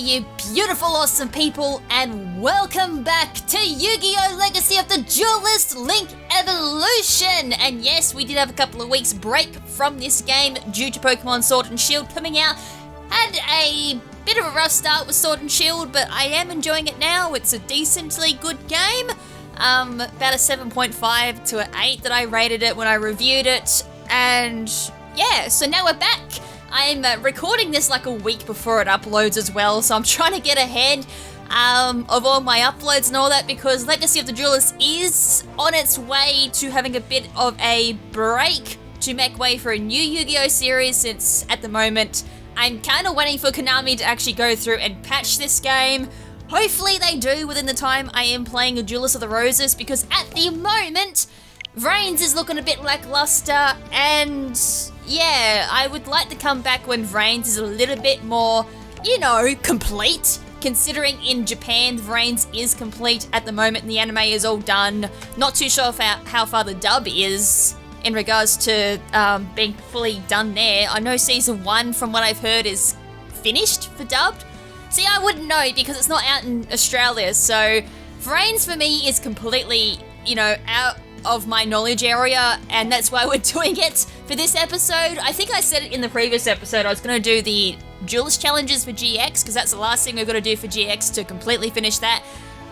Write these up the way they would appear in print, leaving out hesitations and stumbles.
you beautiful, awesome people, and welcome back to Yu-Gi-Oh! Legacy of the Duelist Link Evolution! And yes, we did have a couple of weeks break from this game due to Pokemon Sword and Shield coming out. Had a bit of a rough start with Sword and Shield, but I am enjoying it now. It's a decently good game. About a 7.5 to an 8 that I rated it when I reviewed it. And yeah, so now we're back. I'm recording this like a week before it uploads as well, so I'm trying to get ahead of all my uploads and all that, because Legacy of the Duelist is on its way to having a bit of a break to make way for a new Yu-Gi-Oh! Series, since at the moment I'm kind of waiting for Konami to actually go through and patch this game. Hopefully they do within the time I am playing a Duelist of the Roses, because at the moment Vrains is looking a bit lackluster, and yeah, I would like to come back when Vrains is a little bit more, you know, complete. Considering in Japan, Vrains is complete at the moment and the anime is all done. Not too sure how far the dub is in regards to being fully done there. I know season 1, from what I've heard, is finished for dubbed. See, I wouldn't know because it's not out in Australia, so Vrains for me is completely, you know, out of my knowledge area, and that's why we're doing it for this episode. I think I said it in the previous episode, I was going to do the Duelist challenges for GX, because that's the last thing we've got to do for GX to completely finish that.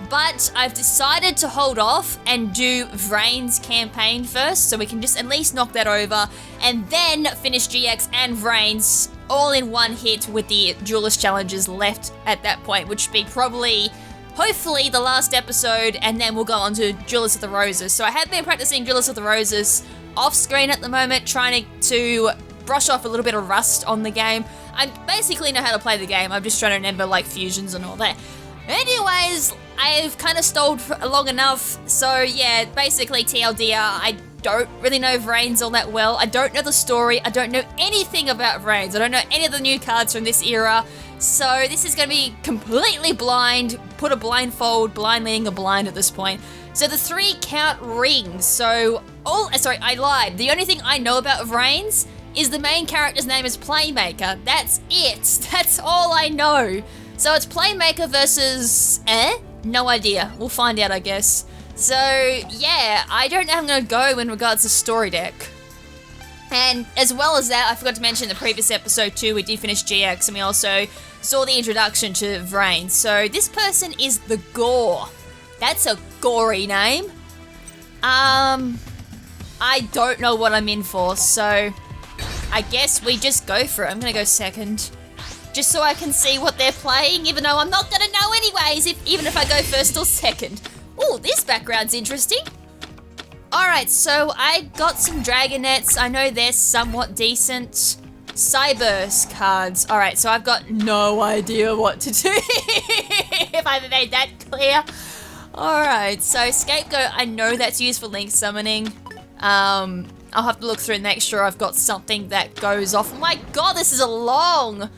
But I've decided to hold off and do Vrains campaign first, so we can just at least knock that over, and then finish GX and Vrains all in one hit with the Duelist challenges left at that point, which would be probably, hopefully, the last episode, and then we'll go on to Duelist of the Roses. So I have been practicing Duelist of the Roses off screen at the moment, trying to brush off a little bit of rust on the game. I basically know how to play the game, I'm just trying to remember like fusions and all that. Anyways, I've kind of stalled for long enough, so yeah, basically TLDR, I don't really know Vrains all that well. I don't know the story, I don't know anything about Vrains, I don't know any of the new cards from this era. So this is going to be completely blind, put a blindfold, blind leading a blind at this point. So the 3 count rings, so, I lied. The only thing I know about Vrains is the main character's name is Playmaker. That's it. That's all I know. So it's Playmaker versus, no idea. We'll find out, I guess. So yeah, I don't know how I'm going to go in regards to story deck. And as well as that, I forgot to mention in the previous episode too, we did finish GX and we also saw the introduction to Vrains. So this person is the Gore. That's a gory name. I don't know what I'm in for, so I guess we just go for it. I'm gonna go second, just so I can see what they're playing, even though I'm not gonna know anyways, even if I go first or second. Oh, this background's interesting. Alright, so I got some Dragonets. I know they're somewhat decent. Cyburst cards. Alright, so I've got no idea what to do, if I haven't made that clear. Alright, so Scapegoat, I know that's used for link summoning. I'll have to look through and make sure I've got something that goes off. Oh my god, this is a long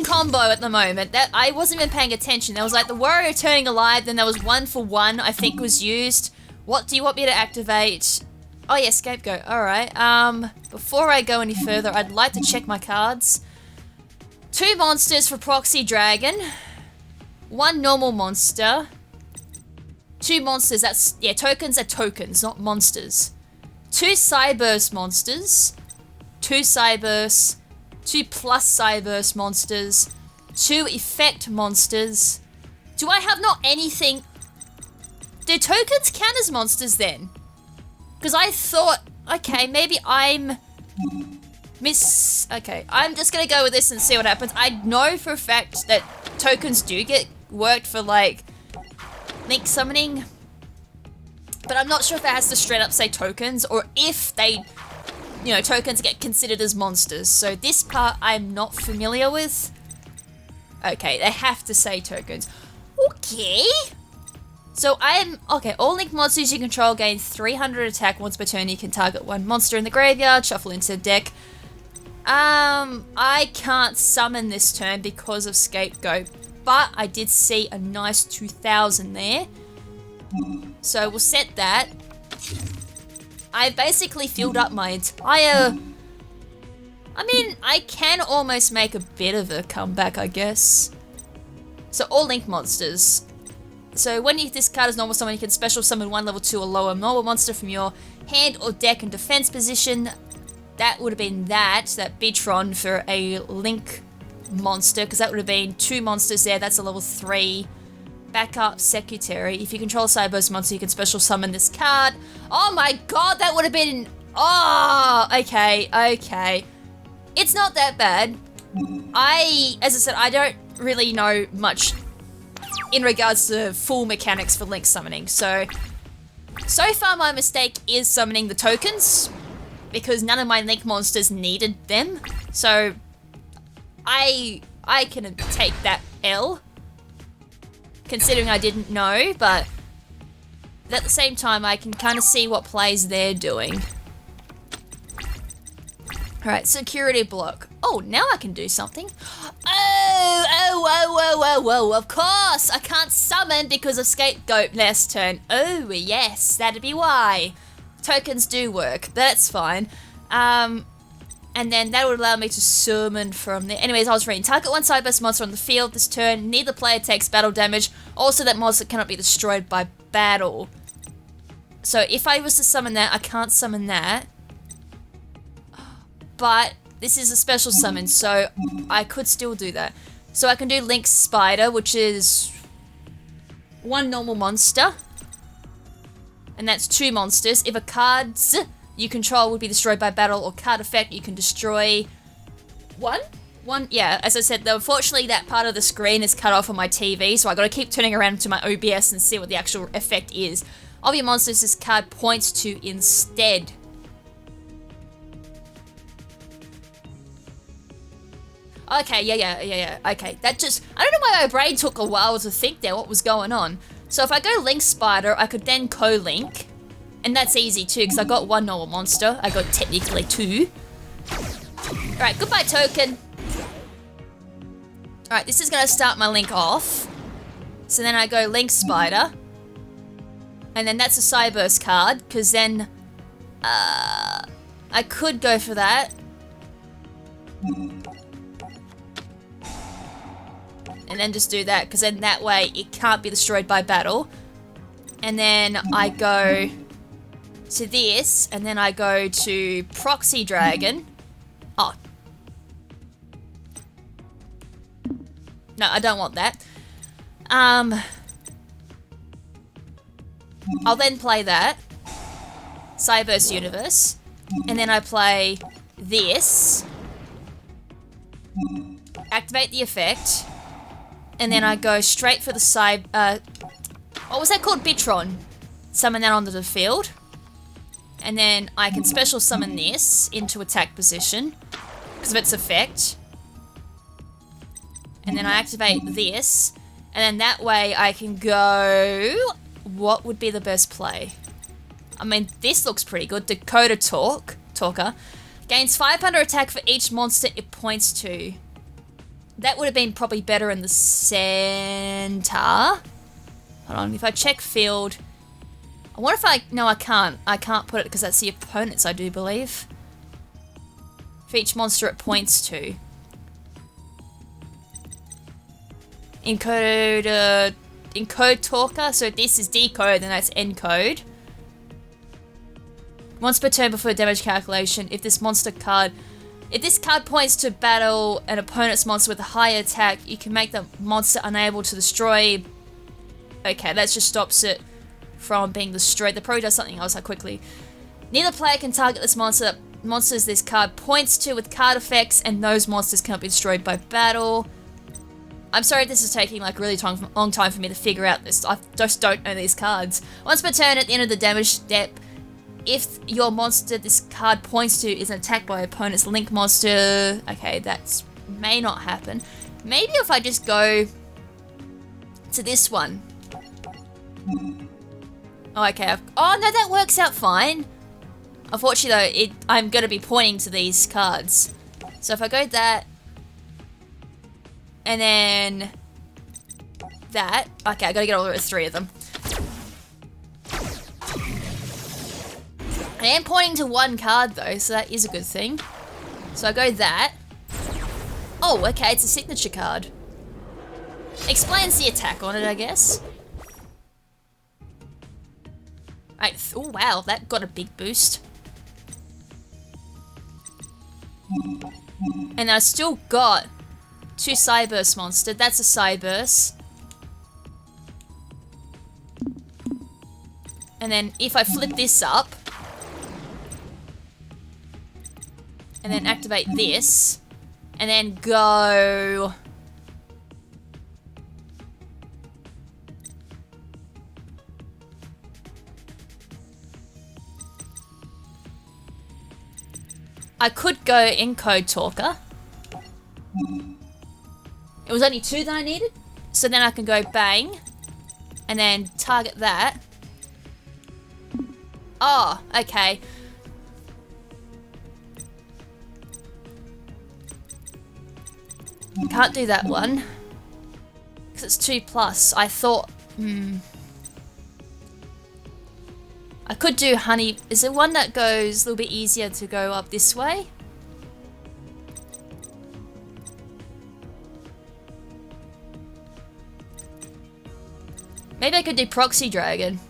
combo at the moment. That I wasn't even paying attention. There was like the Warrior turning alive, then there was 1 for 1, I think was used. What do you want me to activate? Oh yeah, Scapegoat, alright. Before I go any further, I'd like to check my cards. 2 monsters for Proxy Dragon. 1 normal monster. 2 monsters, that's, yeah, tokens are tokens, not monsters. 2 Cyburst monsters. 2 Cyburst. 2 plus Cyburst monsters. 2 effect monsters. Do I have not anything? Do tokens count as monsters then? Because I thought, okay, maybe I'm okay, I'm just gonna go with this and see what happens. I know for a fact that tokens do get worked for like link summoning, but I'm not sure if it has to straight up say tokens or if they, you know, tokens get considered as monsters. So this part I'm not familiar with. Okay, they have to say tokens. Okay. So okay, all link monsters you control gain 300 attack once per turn. You can target 1 monster in the graveyard, shuffle into the deck. I can't summon this turn because of Scapegoat, but I did see a nice 2000 there. So we'll set that. I basically filled up my entire I mean, I can almost make a bit of a comeback, I guess. So all link monsters. So when you discard as normal summon, you can special summon one level 2 or lower normal monster from your hand or deck in defense position. That would have been that Bitron for a link monster, because that would have been 2 monsters there. That's a level 3. Backup secretary. If you control a Cyberburst monster, you can special summon this card. Oh my god, that would have been... Oh, okay. It's not that bad. As I said, I don't really know much in regards to full mechanics for link summoning. So far my mistake is summoning the tokens, because none of my link monsters needed them. So I can take that L, considering I didn't know, but at the same time I can kind of see what plays they're doing. Alright, security block. Oh, now I can do something. Oh, of course! I can't summon because of Scapegoat last turn. Oh, yes, that'd be why. Tokens do work, that's fine. And then that would allow me to summon from there. Anyways, I was reading. Target one Cyberburst monster on the field this turn. Neither player takes battle damage. Also, that monster cannot be destroyed by battle. So if I was to summon that, I can't summon that. But this is a special summon, so I could still do that. So I can do Link Spider, which is 1 normal monster. And that's 2 monsters. If a card's you control would be destroyed by battle or card effect, you can destroy 1? Yeah, as I said, unfortunately that part of the screen is cut off on my TV, so I gotta keep turning around to my OBS and see what the actual effect is. Of your monsters this card points to instead. Okay, yeah. Okay, that just... I don't know why my brain took a while to think there what was going on. So if I go Link Spider, I could then co-link. And that's easy too, because I got 1 normal monster. I got technically 2. Alright, goodbye token. Alright, this is going to start my link off. So then I go Link Spider. And then that's a Cyberburst card, because then... I could go for that. And then just do that, because then that way it can't be destroyed by battle. And then I go to this, and then I go to Proxy Dragon. Oh. No, I don't want that. I'll then play that. Cyberburst Universe. And then I play this. Activate the effect. And then I go straight for the what was that called? Bitron. Summon that onto the field. And then I can special summon this into attack position because of its effect. And then I activate this. And then that way I can go... What would be the best play? I mean, this looks pretty good. Talker. Gains 500 attack for each monster it points to. That would have been probably better in the center. Hold on, if I check field... I wonder if I... No, I can't. I can't put it because that's the opponents, I do believe. For each monster it points to. Encode talker. So this is decode, and that's encode. Once per turn before damage calculation, if this card points to battle an opponent's monster with a high attack, you can make the monster unable to destroy. Okay, that just stops it from being destroyed. That probably does something else quickly. Neither player can target this monsters this card points to with card effects, and those monsters cannot be destroyed by battle. I'm sorry this is taking like a really long time for me to figure out this. I just don't know these cards. Once per turn at the end of the damage step, if your monster this card points to is attacked by opponent's link monster... Okay, that may not happen. Maybe if I just go to this one. Oh, okay. Oh, no, that works out fine. Unfortunately, though, I'm going to be pointing to these cards. So if I go that... And then... That. Okay, I got to get all the 3 of them. I am pointing to 1 card though, so that is a good thing. So I go that. Oh, okay, it's a signature card. Explains the attack on it, I guess. Right, oh wow, that got a big boost. And I still got 2 Cyburst monster. That's a Cyburst. And then if I flip this up, and then activate this, and then go... I could go Encode Talker. It was only 2 that I needed. So then I can go bang. And then target that. Oh, okay. Can't do that one. Because it's 2+. I thought... I could do honey. Is there one that goes a little bit easier to go up this way? Maybe I could do Proxy Dragon.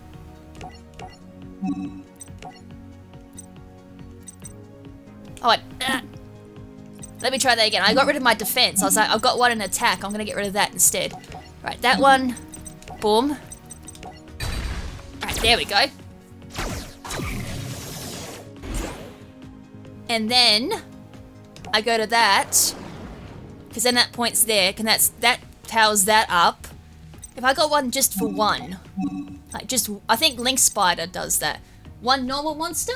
Oh, wait. Let me try that again. I got rid of my defense. I was like, I've got one in attack. I'm going to get rid of that instead. Right, that one. Boom. Right, there we go. And then I go to that, because then that points there, and that powers that up. If I got one just for one, like just, I think Link Spider does that. One normal monster?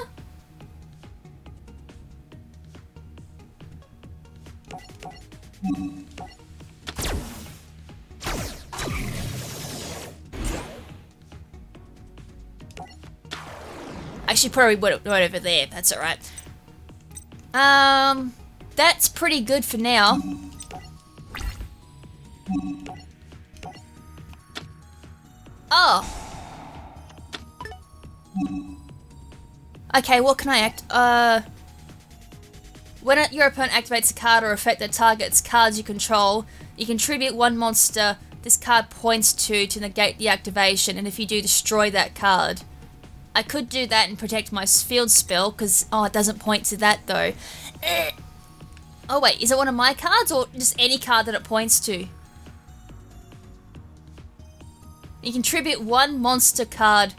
Actually, probably put it right over there. That's alright. That's pretty good for now. Oh. Okay, what can I act? When your opponent activates a card or effect that targets cards you control, you contribute 1 monster this card points to negate the activation, and if you do, destroy that card. I could do that and protect my field spell, because, oh, it doesn't point to that, though. Oh, wait, is it one of my cards, or just any card that it points to? You contribute 1 monster card.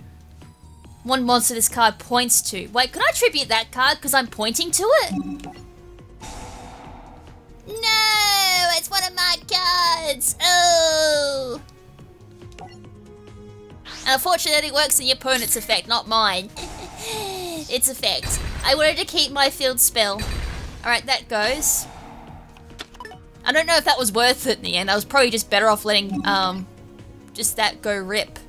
1 monster this card points to. Wait, can I tribute that card, because I'm pointing to it? No, it's one of my cards. Oh. And unfortunately, it works in your opponent's effect, not mine. Its effect. I wanted to keep my field spell. Alright, that goes. I don't know if that was worth it in the end. I was probably just better off letting just that go rip.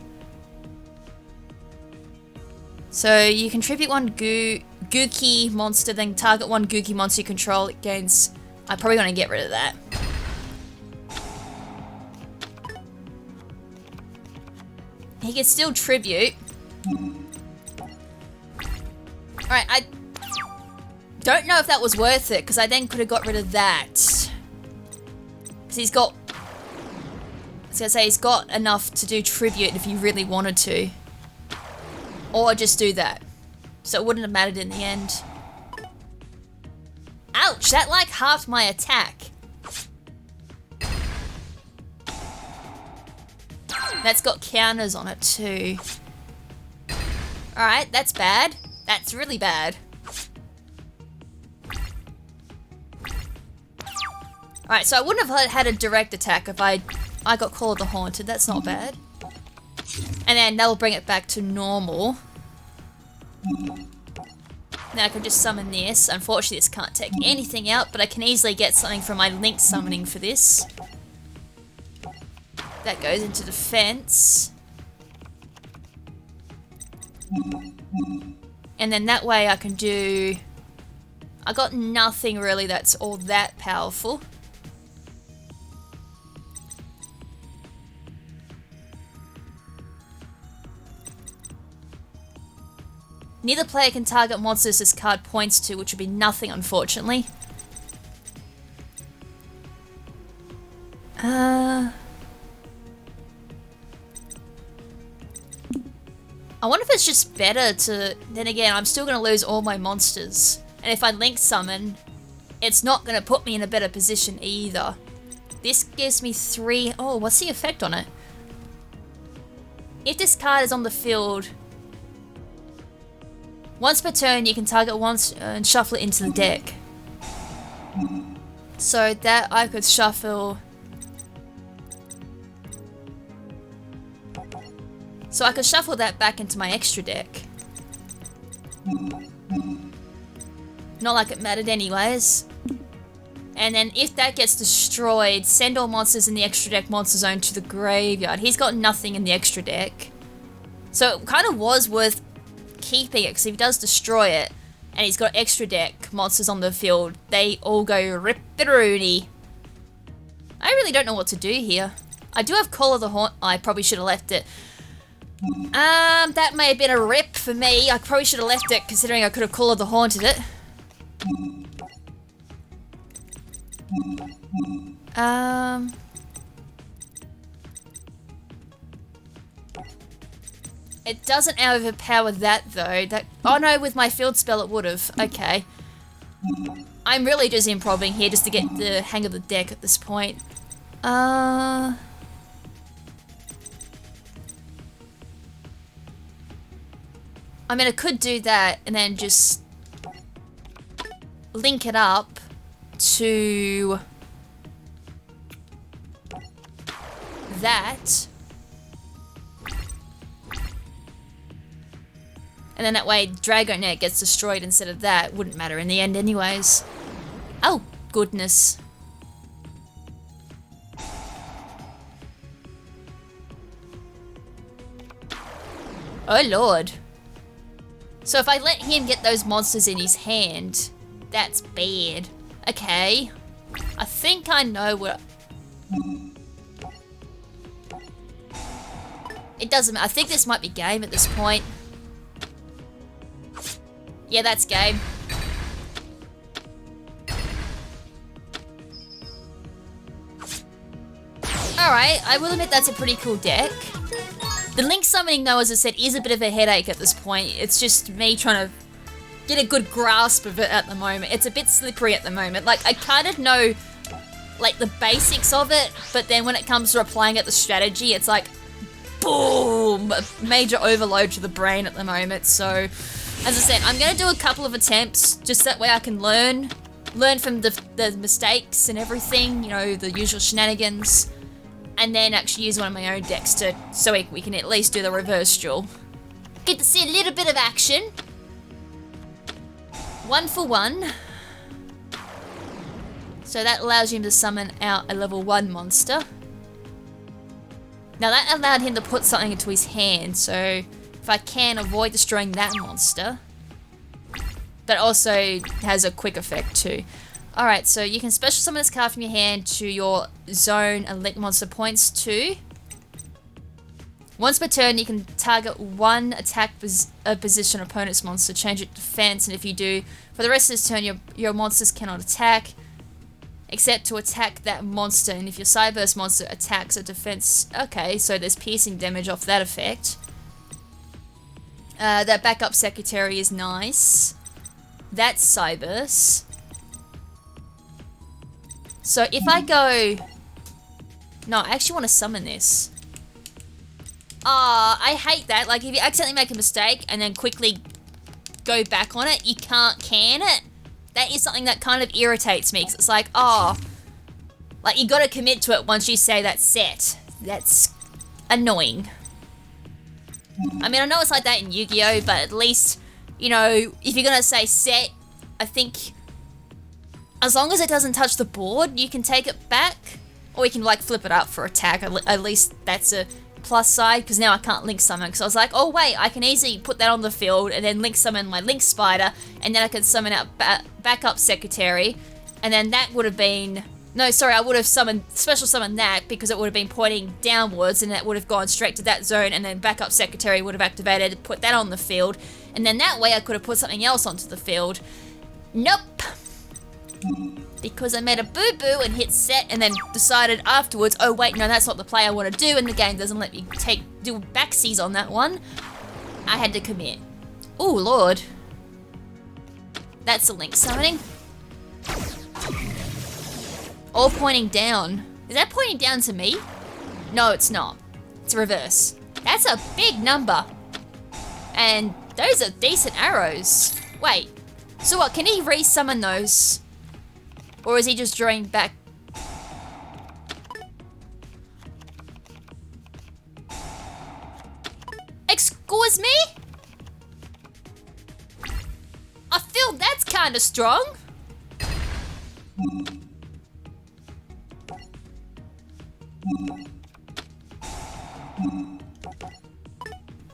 So you contribute 1 Gookie monster, then target 1 Gookie monster you control. It gains... I'm probably going to get rid of that. He can still tribute. Alright, I don't know if that was worth it, because I then could have got rid of that. Because he's got... I was going to say, he's got enough to do tribute if he really wanted to. Or just do that. So it wouldn't have mattered in the end. Ouch, that like halved my attack. That's got counters on it too. Alright, that's bad. That's really bad. Alright, so I wouldn't have had a direct attack if I got Call of the Haunted. That's not bad. And then that will bring it back to normal. Now I can just summon this. Unfortunately, this can't take anything out, but I can easily get something from my Link summoning for this. That goes into defense. And then that way I can do... I got nothing really that's all that powerful. Neither player can target monsters this card points to, which would be nothing, I wonder if it's just better to... Then again, I'm still going to lose all my monsters. And if I link summon, it's not going to put me in a better position either. This gives me 3... Oh, what's the effect on it? If this card is on the field... Once per turn, you can target once and shuffle it into the deck. So that I could shuffle... So I could shuffle that back into my extra deck. Not like it mattered anyways. And then if that gets destroyed, send all monsters in the extra deck monster zone to the graveyard. He's got nothing in the extra deck. So it kind of was worth keeping it, because if he does destroy it, and he's got extra deck monsters on the field, they all go rip-the-rooney. I really don't know what to do here. I do have Call of the Haunt. I probably should have left it. That may have been a rip for me. I probably should have left it, considering I could have Call of the Haunted it. It doesn't overpower that, though. Oh no, with my field spell it would have. Okay. I'm really just improvising here just to get the hang of the deck at this point. I mean, I could do that and then just link it up to that. And then that way Dragonet gets destroyed instead of that. Wouldn't matter in the end anyways. Oh, goodness. Oh, Lord. So if I let him get those monsters in his hand, that's bad. Okay. I think I know what... It doesn't matter. I think this might be game at this point. Yeah, that's game. Alright, I will admit that's a pretty cool deck. The link summoning, though, as I said, is a bit of a headache at this point. It's just me trying to get a good grasp of it at the moment. It's a bit slippery at the moment. Like, I kind of know, like, the basics of it, but then when it comes to applying it, the strategy, it's like, boom! A major overload to the brain at the moment, so... As I said, I'm going to do a couple of attempts, just that way I can learn from the mistakes and everything, you know, the usual shenanigans. And then actually use one of my own decks so we can at least do the reverse duel. Get to see a little bit of action. 1 for 1. So that allows him to summon out a level 1 monster. Now that allowed him to put something into his hand, so if I can avoid destroying that monster. But also has a quick effect too. Alright, so you can special summon this card from your hand to your zone and link monster points to. Once per turn, you can target one attack position opponent's monster, change it to defense, and if you do, for the rest of this turn, your monsters cannot attack, except to attack that monster, and if your Cyberse monster attacks a defense... Okay, so there's piercing damage off that effect. That backup secretary is nice. That's Cyberse. So if I go... No, I actually want to summon this. I hate that. Like, if you accidentally make a mistake and then quickly go back on it, you can't can it. That is something that kind of irritates me, because it's like, like, you gotta commit to it once you say that's set. That's annoying. I mean, I know it's like that in Yu-Gi-Oh, but at least, you know, if you're gonna say set, I think... As long as it doesn't touch the board, you can take it back. Or you can, like, flip it up for attack. At least that's a plus side, because now I can't link summon. Because I was like, oh wait, I can easily put that on the field and then link summon my Link Spider, and then I can summon out backup Secretary. And then that would have been... No, sorry, I would have special summoned that, because it would have been pointing downwards, and that would have gone straight to that zone, and then backup Secretary would have activated, put that on the field. And then that way I could have put something else onto the field. Nope. Because I made a boo-boo and hit set and then decided afterwards, oh wait, no, that's not the play I want to do, and the game doesn't let me do backsies on that one. I had to commit. Oh, Lord. That's a link summoning. All pointing down. Is that pointing down to me? No, it's not. It's reverse. That's a big number. And those are decent arrows. Wait. So what, can he re-summon those? Or is he just drawing back? Excuse me? I feel that's kind of strong.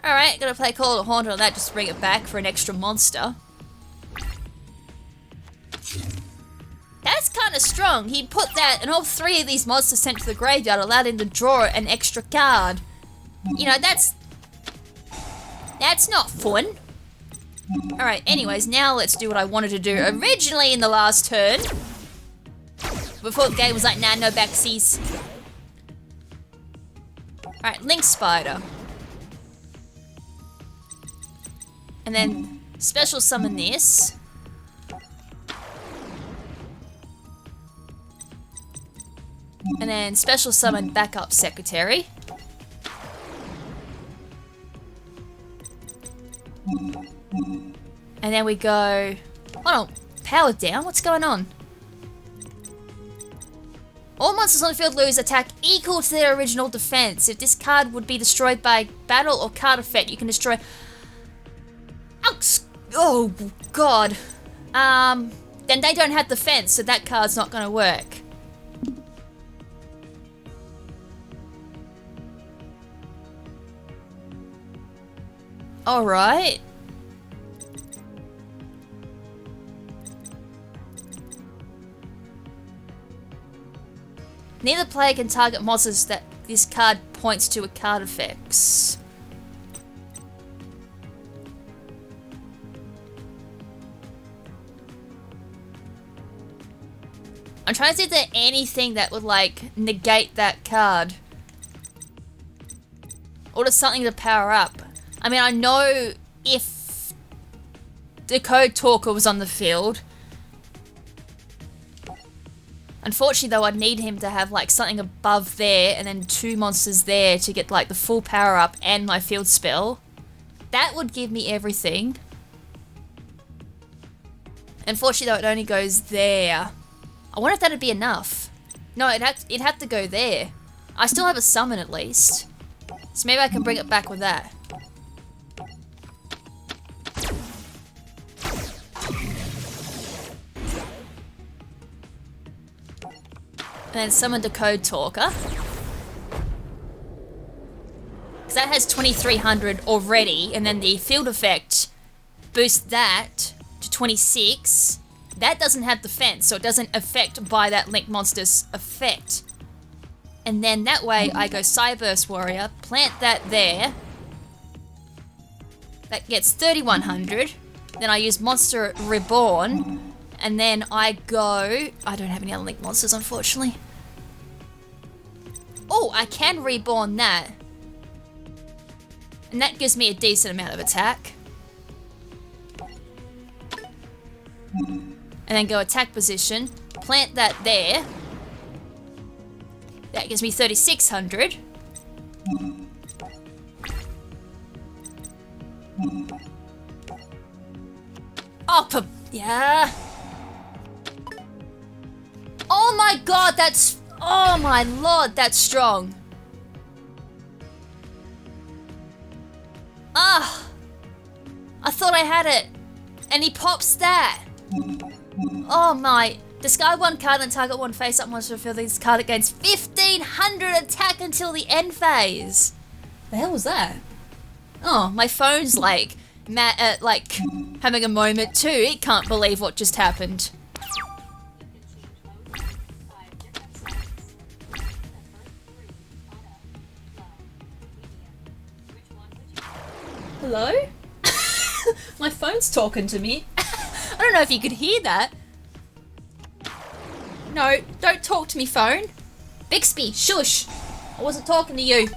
Alright, gotta play Call of the Haunted on that just to bring it back for an extra monster. That's kind of strong. He put that, and all 3 of these monsters sent to the graveyard allowed him to draw an extra card. You know, that's not fun. Alright, anyways, now let's do what I wanted to do originally in the last turn. Before the game was like, nah, no backsies. Alright, Link Spider. And then special summon this. And then special summon backup secretary. And then we go... Hold on, power down? What's going on? All monsters on the field lose attack equal to their original defense. If this card would be destroyed by battle or card effect, you can destroy... Oh, God. Then they don't have defense, so that card's not going to work. Alright. Neither player can target monsters that this card points to a card effects. I'm trying to see if there's anything that would, like, negate that card. Or just something to power up. I mean, I know if Decode Talker was on the field. Unfortunately, though, I'd need him to have, like, something above there and then 2 monsters there to get, like, the full power up and my field spell. That would give me everything. Unfortunately, though, it only goes there. I wonder if that'd be enough. No, it'd have to go there. I still have a summon at least. So maybe I can bring it back with that. And then summon Decode Talker. Because that has 2300 already, and then the field effect boosts that to 26. That doesn't have defense, so it doesn't affect by that Link monster's effect. And then that way I go Cyburst Warrior, plant that there. That gets 3100. Then I use Monster Reborn. And then I go... I don't have any other Link monsters, unfortunately. Oh, I can Reborn that. And that gives me a decent amount of attack. And then go attack position, plant that there. That gives me 3600. Oh, yeah. Oh my god, that's... Oh my lord, that's strong. Ah. I thought I had it. And he pops that. Oh my. Discard 1 card and target 1 face-up monster to fill this card against 1500 attack until the end phase. The hell was that? Oh, my phone's like having a moment too. It can't believe what just happened. Hello? My phone's talking to me. I don't know if you could hear that. No, don't talk to me, phone. Bixby, shush. I wasn't talking to you.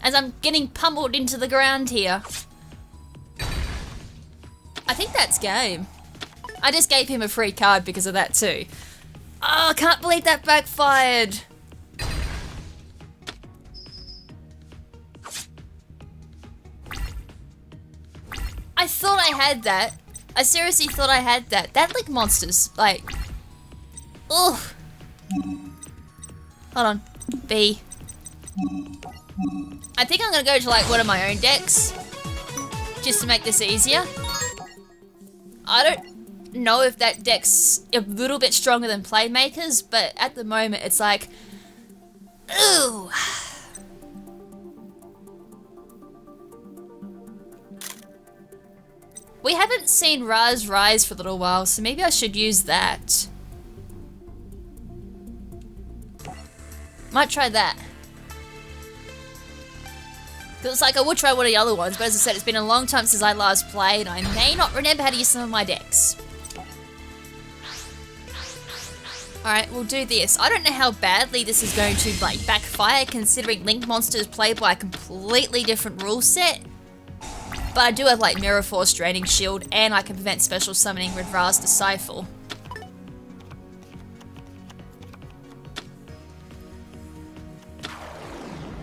as I'm getting pummeled into the ground here. I think that's game. I just gave him a free card because of that too. Oh, I can't believe that backfired. I thought I had that. I seriously thought I had that. That like monsters, like, ugh. Hold on, B. I think I'm gonna go to like one of my own decks, just to make this easier. I don't know if that deck's a little bit stronger than Playmakers, but at the moment it's like, ooh. We haven't seen Raz Rise for a little while, so maybe I should use that. Might try that. Because it's like I would try one of the other ones, but as I said, it's been a long time since I last played. I may not remember how to use some of my decks. Alright, we'll do this. I don't know how badly this is going to like backfire, considering Link Monsters play by a completely different rule set. But I do have like Mirror Force, Draining Shield, and I can prevent special summoning with Raz Disciple.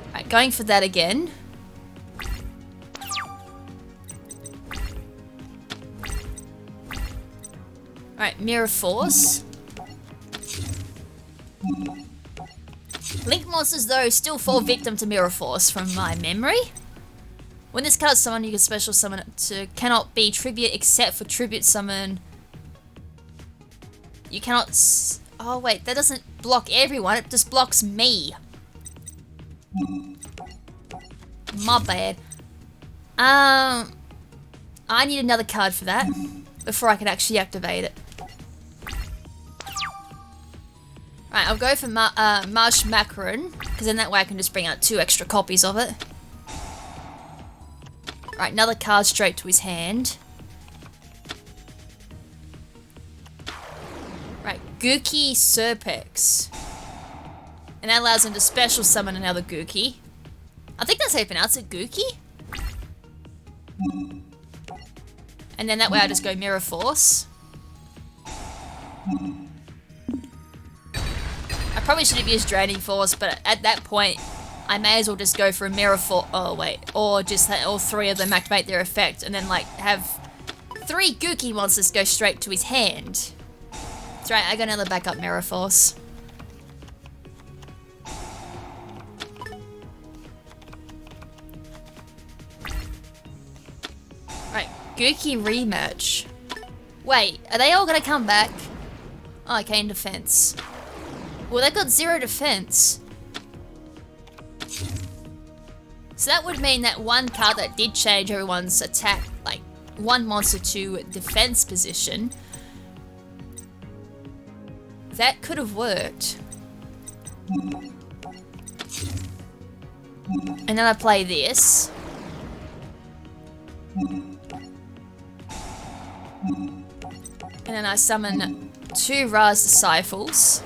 Alright, going for that again. Alright, Mirror Force. Link Monsters though still fall victim to Mirror Force from my memory. When this card is summoned, you can special summon it to cannot be tribute except for tribute summon. You cannot oh wait, that doesn't block everyone, it just blocks me. My bad. I need another card for that before I can actually activate it. Right, I'll go for Marsh Macaron, because then that way I can just bring out 2 extra copies of it. Right, another card straight to his hand. Right, Gookie Serpex. And that allows him to special summon another Gookie. I think that's how you pronounce it, Gookie? And then that way I just go Mirror Force. I probably should have used Draining Force, but at that point, I may as well just go for a Mirror Force. Oh wait, or just have all 3 of them activate their effect, and then like have 3 Gookie monsters go straight to his hand. That's right, I got another backup Mirror Force. Right, Gookie Rematch. Wait, are they all gonna come back? Oh, okay, in defense. Well, they got 0 defense. So that would mean that one card that did change everyone's attack, like one monster to defense position, that could have worked. And then I play this. And then I summon 2 Raz Disciples.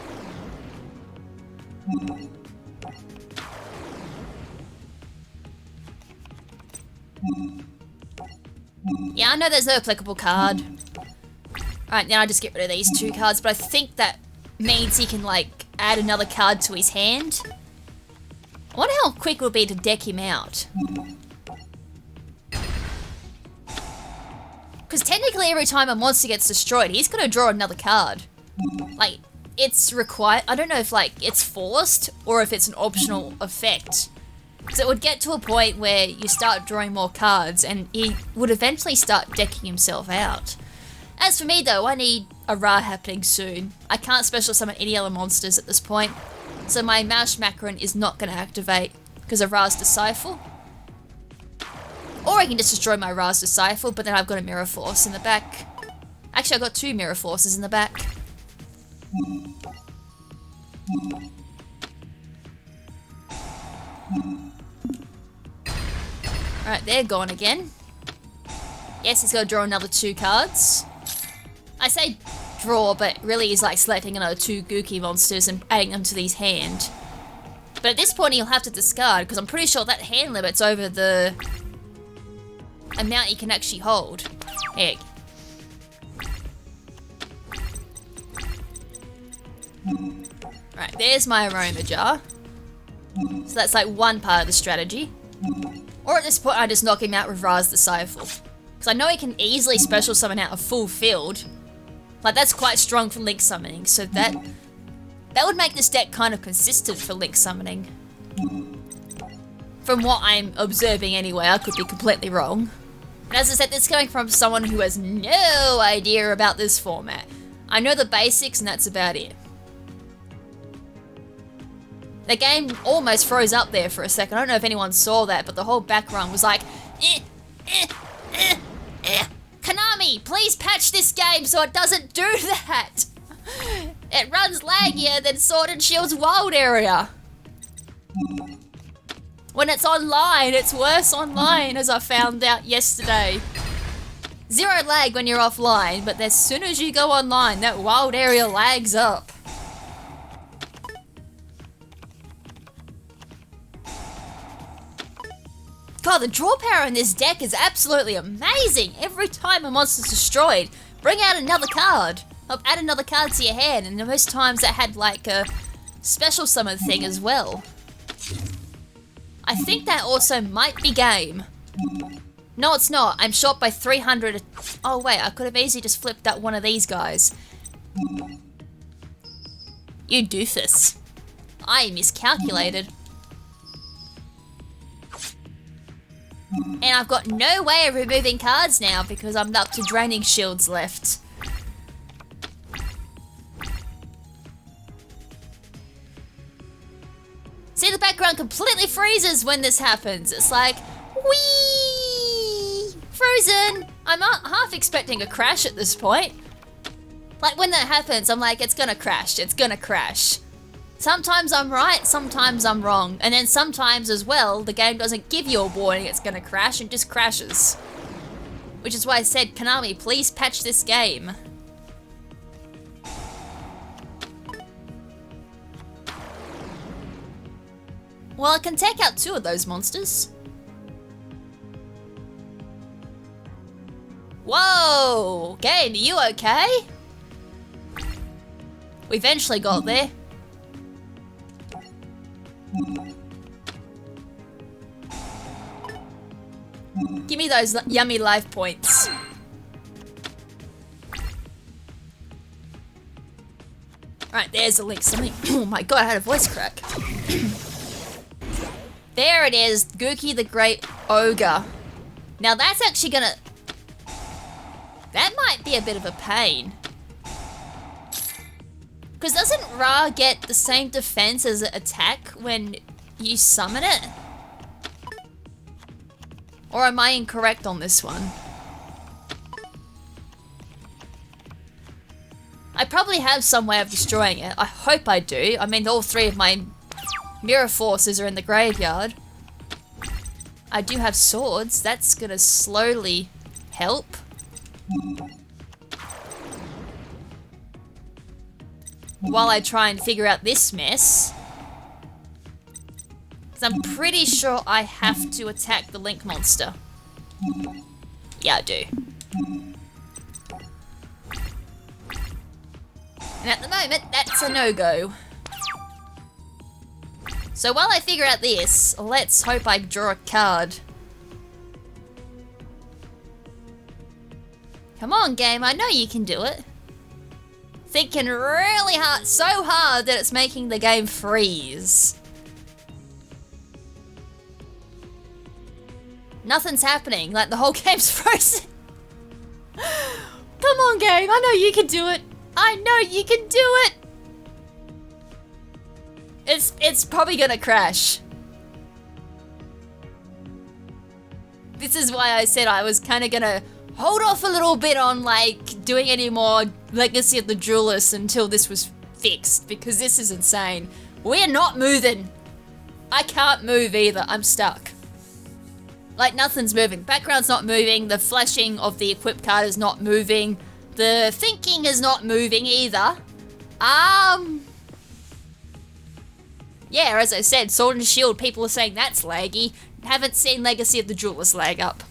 Yeah, I know there's no applicable card. Alright, now I just get rid of these 2 cards, but I think that means he can, like, add another card to his hand. I wonder how quick it would be to deck him out. Because technically every time a monster gets destroyed, he's gonna draw another card. Like, it's required. I don't know if, like, it's forced or if it's an optional effect. So it would get to a point where you start drawing more cards and he would eventually start decking himself out. As for me though, I need a Ra happening soon. I can't special summon any other monsters at this point. So my Marsh Macaron is not going to activate because of Ra's Disciple. Or I can just destroy my Ra's Disciple, but then I've got a Mirror Force in the back. Actually, I've got 2 Mirror Forces in the back. Alright, they're gone again. Yes, he's got to draw another 2 cards. I say draw, but really he's like selecting another 2 Gookie monsters and adding them to his hand. But But at this point you'll have to discard, because I'm pretty sure that hand limit's over the amount you can actually hold. Heck. Right, there's my aroma jar. So that's like one part of the strategy. Or at this point I just knock him out with Raz the Scyphel. Because I know he can easily special summon out a full field. Like, that's quite strong for Link summoning, so that would make this deck kind of consistent for Link summoning. From what I'm observing anyway, I could be completely wrong. And as I said, this is coming from someone who has no idea about this format. I know the basics and that's about it. The game almost froze up there for a second. I don't know if anyone saw that, but the whole background was like, Konami, please patch this game so it doesn't do that. It runs laggier than Sword and Shield's Wild Area. When it's online, it's worse online, as I found out yesterday. Zero lag when you're offline, but as soon as you go online, that Wild Area lags up. God, the draw power in this deck is absolutely amazing. Every time a monster's destroyed, bring out another card. Add another card to your hand, and most times that had like a special summon thing as well. I think that also might be game. No, it's not. I'm short by 300. Oh wait, I could have easily just flipped out one of these guys. You doofus. I miscalculated. And I've got no way of removing cards now because I'm up to draining shields left. See, the background completely freezes when this happens. It's like, whee! Frozen! I'm half expecting a crash at this point. Like, when that happens, I'm like, it's gonna crash, it's gonna crash. Sometimes I'm right, sometimes I'm wrong. And then sometimes as well, the game doesn't give you a warning it's gonna crash and just crashes. Which is why I said, Konami, please patch this game. Well, I can take out two of those monsters. Whoa! Game, are you okay? We eventually got there. Give me those yummy life points. Right, there's the Link summon. Oh my god, I had a voice crack. There it is, Gookie the Great Ogre. Now that's actually gonna... That might be a bit of a pain. Because doesn't Ra get the same defense as an attack when you summon it? Or am I incorrect on this one? I probably have some way of destroying it. I hope I do. I mean, all three of my mirror forces are in the graveyard. I do have swords. That's gonna slowly help. While I try and figure out this mess. Because I'm pretty sure I have to attack the Link monster. Yeah, I do. And at the moment, that's a no-go. So while I figure out this, let's hope I draw a card. Come on, game, I know you can do it. Thinking really hard, so hard that it's making the game freeze. Nothing's happening, like the whole game's frozen. Come on, game, I know you can do it. I know you can do it. It's probably gonna crash. This is why I said I was kind of gonna hold off a little bit on like doing any more Legacy of the Duelist until this was fixed, because this is insane. We're not moving. I can't move either, I'm stuck. Like nothing's moving. Background's not moving, the flashing of the equip card is not moving, the thinking is not moving either. Yeah, as I said, Sword and Shield, people are saying that's laggy. Haven't seen Legacy of the Duelist lag up.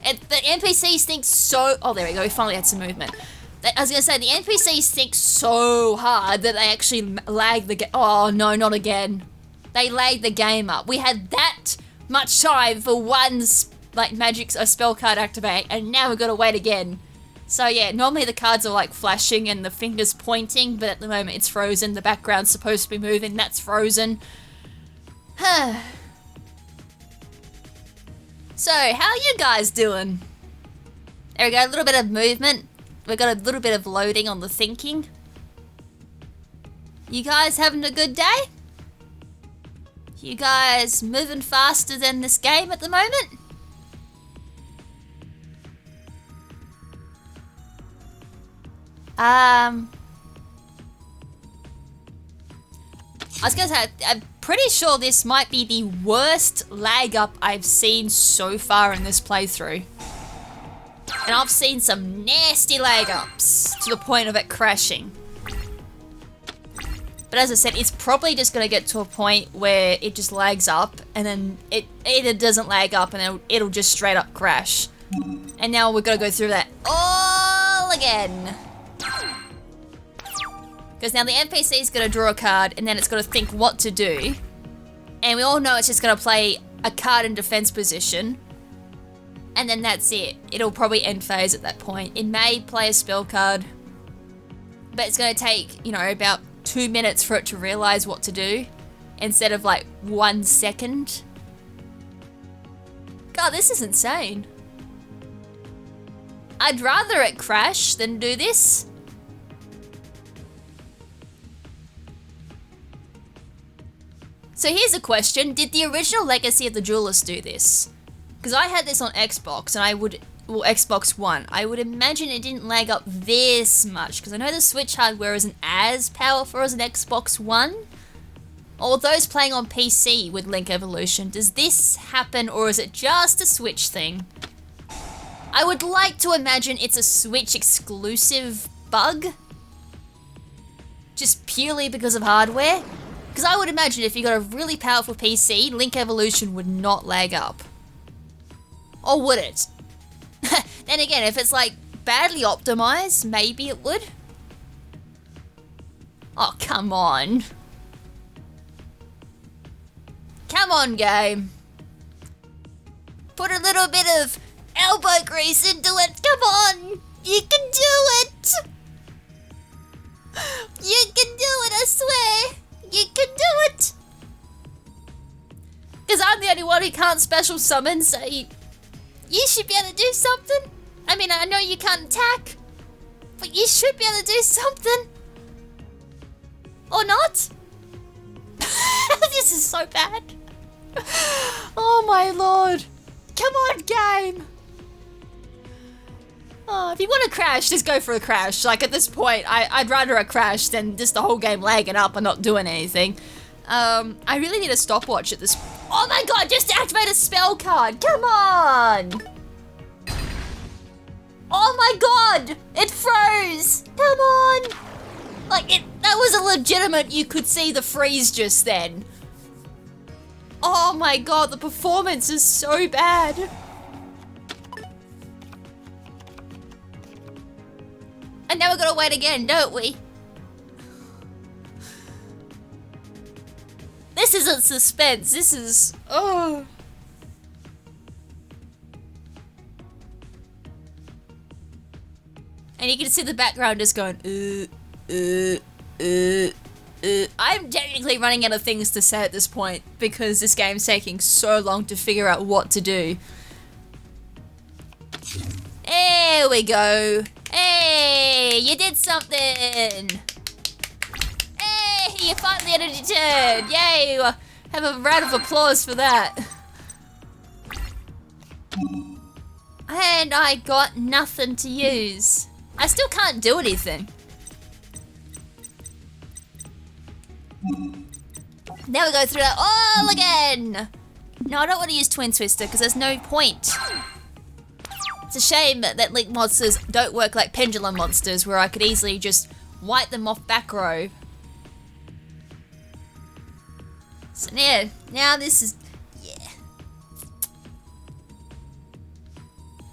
And the NPCs think so... Oh, there we go, we finally had some movement. I was going to say, the NPCs think so hard that they actually lag the game. Oh, no, not again. They lagged the game up. We had that much time for one, like, magic spell card activate, and now we've got to wait again. So, yeah, normally the cards are, like, flashing and the finger's pointing, but at the moment it's frozen. The background's supposed to be moving. That's frozen. So, how are you guys doing? There we go, a little bit of movement. We've got a little bit of loading on the thinking. You guys having a good day? You guys moving faster than this game at the moment? I was gonna say, I'm pretty sure this might be the worst lag up I've seen so far in this playthrough. And I've seen some nasty lag ups to the point of it crashing. But as I said, it's probably just gonna get to a point where it just lags up and then it either doesn't lag up and then it'll just straight up crash. And now we're gonna go through that all again. Because now the NPC is going to draw a card and then it's going to think what to do. And we all know it's just going to play a card in defense position. And then that's it. It'll probably end phase at that point. It may play a spell card. But it's going to take, you know, about 2 minutes for it to realize what to do. Instead of like 1 second. God, this is insane. I'd rather it crash than do this. So here's a question, did the original Legacy of the Duelist do this? Because I had this on Xbox and Xbox One. I would imagine it didn't lag up this much because I know the Switch hardware isn't as powerful as an Xbox One. Or those playing on PC with Link Evolution, does this happen or is it just a Switch thing? I would like to imagine it's a Switch exclusive bug. Just purely because of hardware. Because I would imagine if you got a really powerful PC, Link Evolution would not lag up. Or would it? Then again, if it's like badly optimized, maybe it would. Oh, come on. Come on, game. Put a little bit of elbow grease into it. Come on. You can do it. You can do it, I swear. You can do it! Because I'm the only one who can't special summon, so you should be able to do something. I mean, I know you can't attack, but you should be able to do something. Or not? This is so bad. Oh my lord. Come on, game. Oh, if you want to crash, just go for a crash. Like, at this point, I'd rather a crash than just the whole game lagging up and not doing anything. I really need a stopwatch at this... Oh my god, just activate a spell card! Come on! Oh my god! It froze! Come on! Like, that was a legitimate, you could see the freeze just then. Oh my god, the performance is so bad. And now we're gonna wait again, don't we? This isn't suspense, this is... Oh. And you can see the background just going... I'm technically running out of things to say at this point because this game's taking so long to figure out what to do. There we go. Hey, you did something! Hey, you finally ended your turn! Yay! Have a round of applause for that. And I got nothing to use. I still can't do anything. Now we go through that all again! No, I don't want to use Twin Twister because there's no point. It's a shame that Link monsters don't work like pendulum monsters where I could easily just wipe them off back row. So now this is, yeah.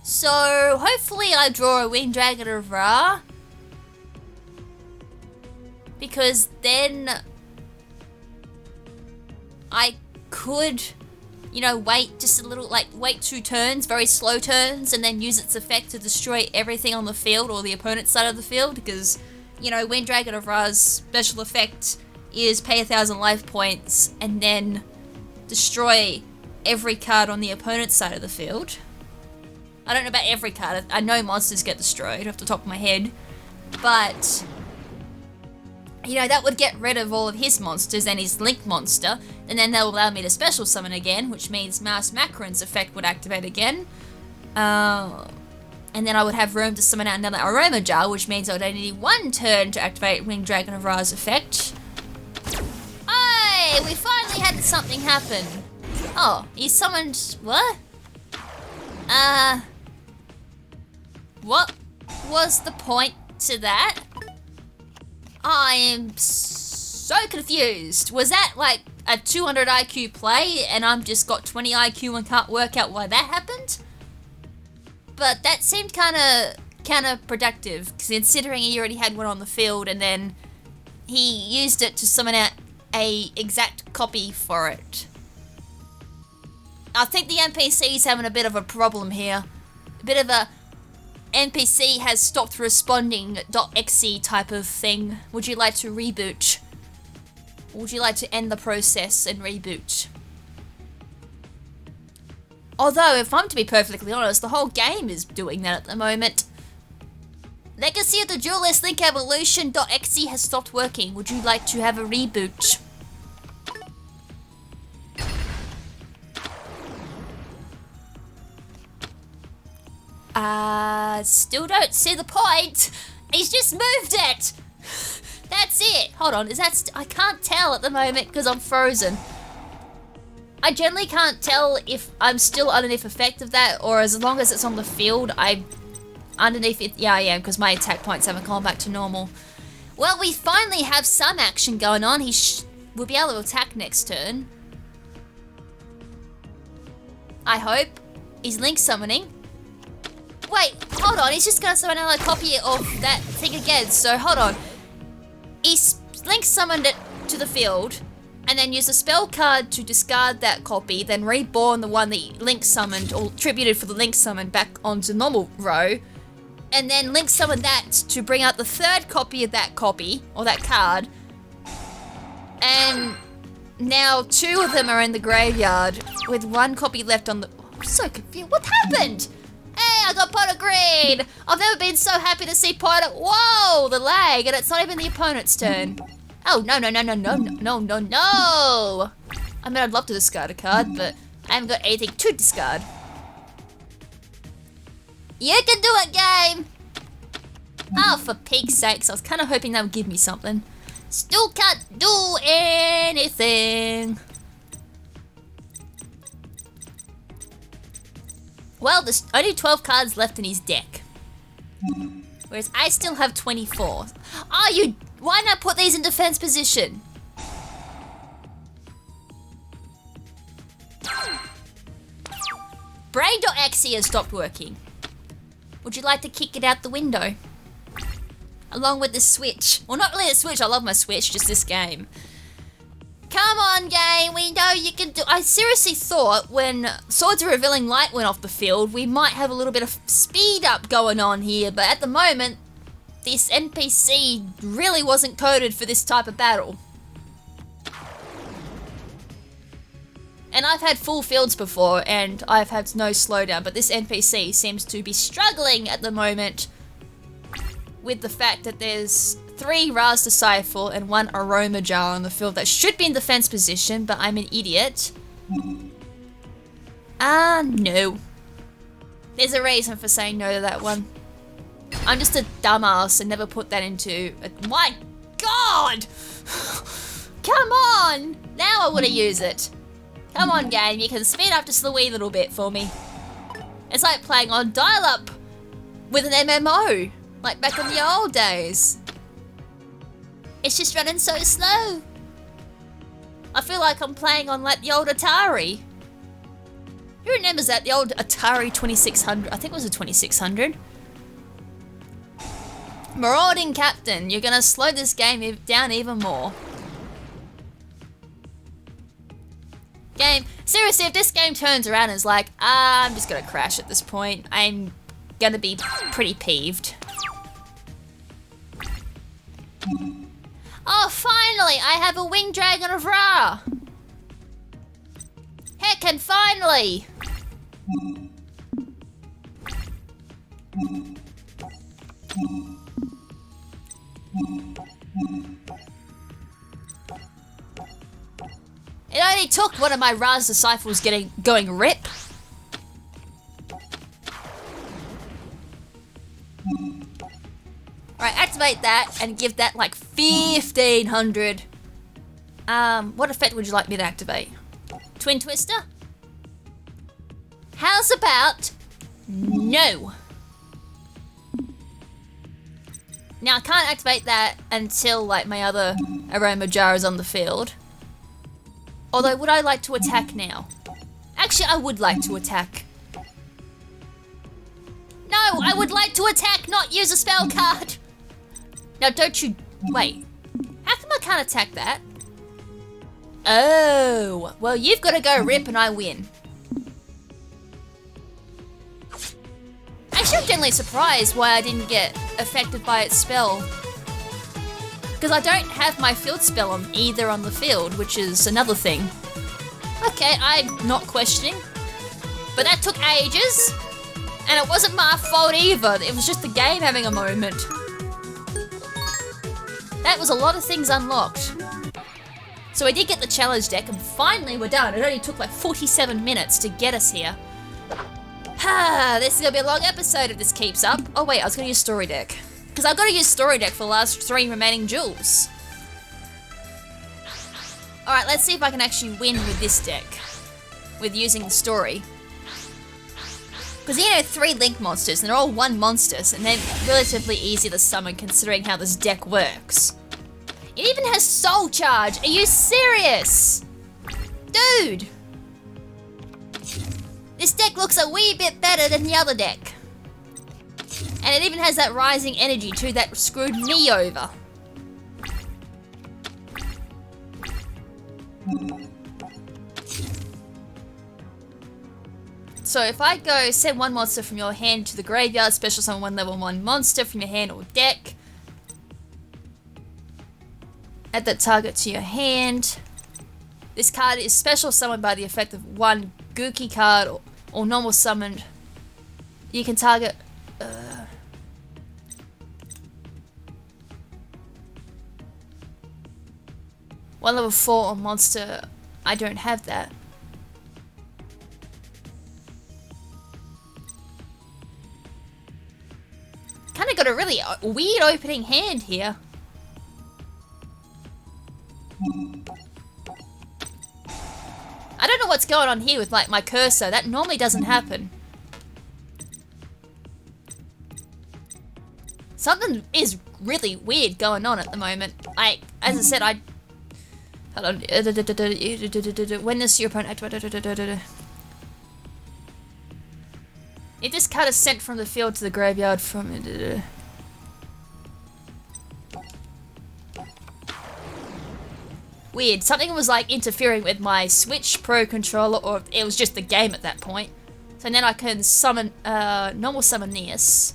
So hopefully I draw a Winged Dragon of Ra, because then I could, you know, wait just a little, like wait 2 turns, very slow turns, and then use its effect to destroy everything on the field or the opponent's side of the field, because, you know, Winged Dragon of Ra's special effect is pay 1,000 life points and then destroy every card on the opponent's side of the field. I don't know about every card. I know monsters get destroyed off the top of my head, but, you know, that would get rid of all of his monsters and his Link monster, and then that will allow me to special summon again, which means Mouse Macron's effect would activate again. And then I would have room to summon out another Aroma Jar, which means I would only need 1 turn to activate Winged Dragon of Ra's effect. Hey, we finally had something happen. Oh, he summoned, what? What was the point to that? I am so confused. Was that like a 200 IQ play and I'm just got 20 IQ and can't work out why that happened? But that seemed kind of counterproductive, considering he already had one on the field and then he used it to summon out a exact copy for it. I think the NPC's having a bit of a problem here. A bit of a NPC has stopped responding .exe type of thing. Would you like to reboot? Would you like to end the process and reboot? Although, if I'm to be perfectly honest, the whole game is doing that at the moment. Legacy of the Duelist Link Evolution.exe has stopped working. Would you like to have a reboot? Still don't see the point. He's just moved it. That's it. Hold on, is that I can't tell at the moment because I'm frozen. I generally can't tell if I'm still underneath effect of that, or as long as it's on the field, I'm underneath it. Yeah, I am, because my attack points haven't gone back to normal. Well, we finally have some action going on. We'll be able to attack next turn. I hope. He's Link summoning. Wait, hold on. He's just going to summon another copy of that thing again. So, hold on. He's Link summoned it to the field, and then used a spell card to discard that copy, then reborn the one that Link summoned, or tributed for the Link summon, back onto normal row, and then Link summoned that to bring out the 3rd copy of that copy, or that card, and now 2 of them are in the graveyard, with 1 copy left on the... I'm so confused. What happened? Hey, I got pot of green! I've never been so happy to see pot of... Whoa, the lag, and it's not even the opponent's turn. Oh, no. I mean, I'd love to discard a card, but I haven't got anything to discard. You can do it, game! Oh, for pig's sakes, I was kind of hoping that would give me something. Still can't do anything. Well, there's only 12 cards left in his deck. Whereas I still have 24. Why not put these in defense position? Brain.exe has stopped working. Would you like to kick it out the window? Along with the Switch. Well, not really the Switch, I love my Switch, just this game. Come on, game, we know you can do... I seriously thought when Swords of Revealing Light went off the field, we might have a little bit of speed up going on here, but at the moment, this NPC really wasn't coded for this type of battle. And I've had full fields before, and I've had no slowdown, but this NPC seems to be struggling at the moment with the fact that there's 3 Ra's Disciple and 1 Aroma Jar on the field that should be in defense position, but I'm an idiot. No. There's a reason for saying no to that one. I'm just a dumbass and never put that into... My God! Come on! Now I want to use it. Come on, game, you can speed up just a wee little bit for me. It's like playing on dial-up with an MMO, like back in the old days. It's just running so slow. I feel like I'm playing on like the old Atari. Who remembers that? The old Atari 2600. I think it was a 2600. Marauding Captain. You're going to slow this game down even more. Game. Seriously, if this game turns around and is like, I'm just going to crash at this point, I'm going to be pretty peeved. Oh, finally! I have a winged dragon of Ra! Heck, and finally! It only took one of my Ra's disciples going rip. Alright, activate that and give that like 1500. What effect would you like me to activate? Twin Twister? How's about no? Now I can't activate that until like my other aroma jar is on the field. Although, would I like to attack now? Actually, I would like to attack. No, I would like to attack, not use a spell card. Now, don't you... Wait. How come I can't attack that? Oh, well, you've got to go rip and I win. Actually, I'm generally surprised why I didn't get affected by its spell. Because I don't have my field spell on either on the field, which is another thing. Okay, I'm not questioning. But that took ages. And it wasn't my fault either. It was just the game having a moment. That was a lot of things unlocked. So I did get the challenge deck and finally we're done. It only took like 47 minutes to get us here. This is going to be a long episode if this keeps up. Oh wait, I was going to use story deck. Because I've got to use story deck for the last 3 remaining duels. Alright, let's see if I can actually win with this deck. With using the story. Because you know 3 link monsters and they're all 1 monsters and they're relatively easy to summon considering how this deck works. It even has soul charge! Are you serious? Dude! This deck looks a wee bit better than the other deck. And it even has that rising energy too that screwed me over. So if I go send 1 monster from your hand to the graveyard, special summon 1 level 1 monster from your hand or deck. Add that target to your hand. This card is special summoned by the effect of 1 Gookie card or normal summoned. You can target... 1 level 4 on monster. I don't have that. Kind of got a really weird opening hand here. I don't know what's going on here with like my cursor. That normally doesn't happen. Something is really weird going on at the moment. As I said, hold on. When this your opponent activates. If this card is sent from the field to the graveyard from... Weird. Something was like interfering with my Switch Pro controller, or it was just the game at that point. So then I can summon, normal summon this.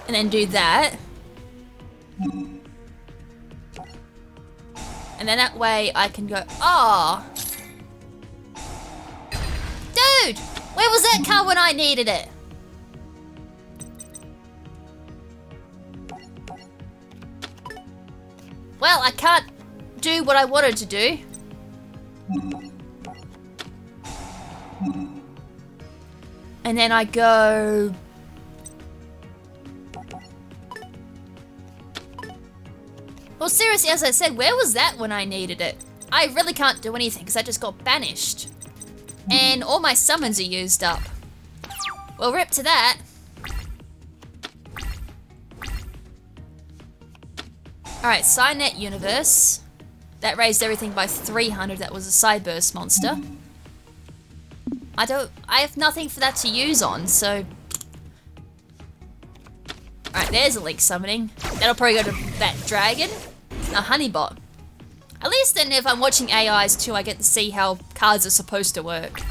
And then do that. And then that way I can go, oh! Dude! Where was that card when I needed it? Well, I can't do what I wanted to do. And then I go... Well, seriously, as I said, where was that when I needed it? I really can't do anything because I just got banished. And all my summons are used up. Well, rip to that. Alright, Cynet Universe. That raised everything by 300. That was a Cyburst monster. I have nothing for that to use on, so... Alright, there's a Link summoning. That'll probably go to that dragon. A Honeybot. At least then if I'm watching AIs too, I get to see how cards are supposed to work.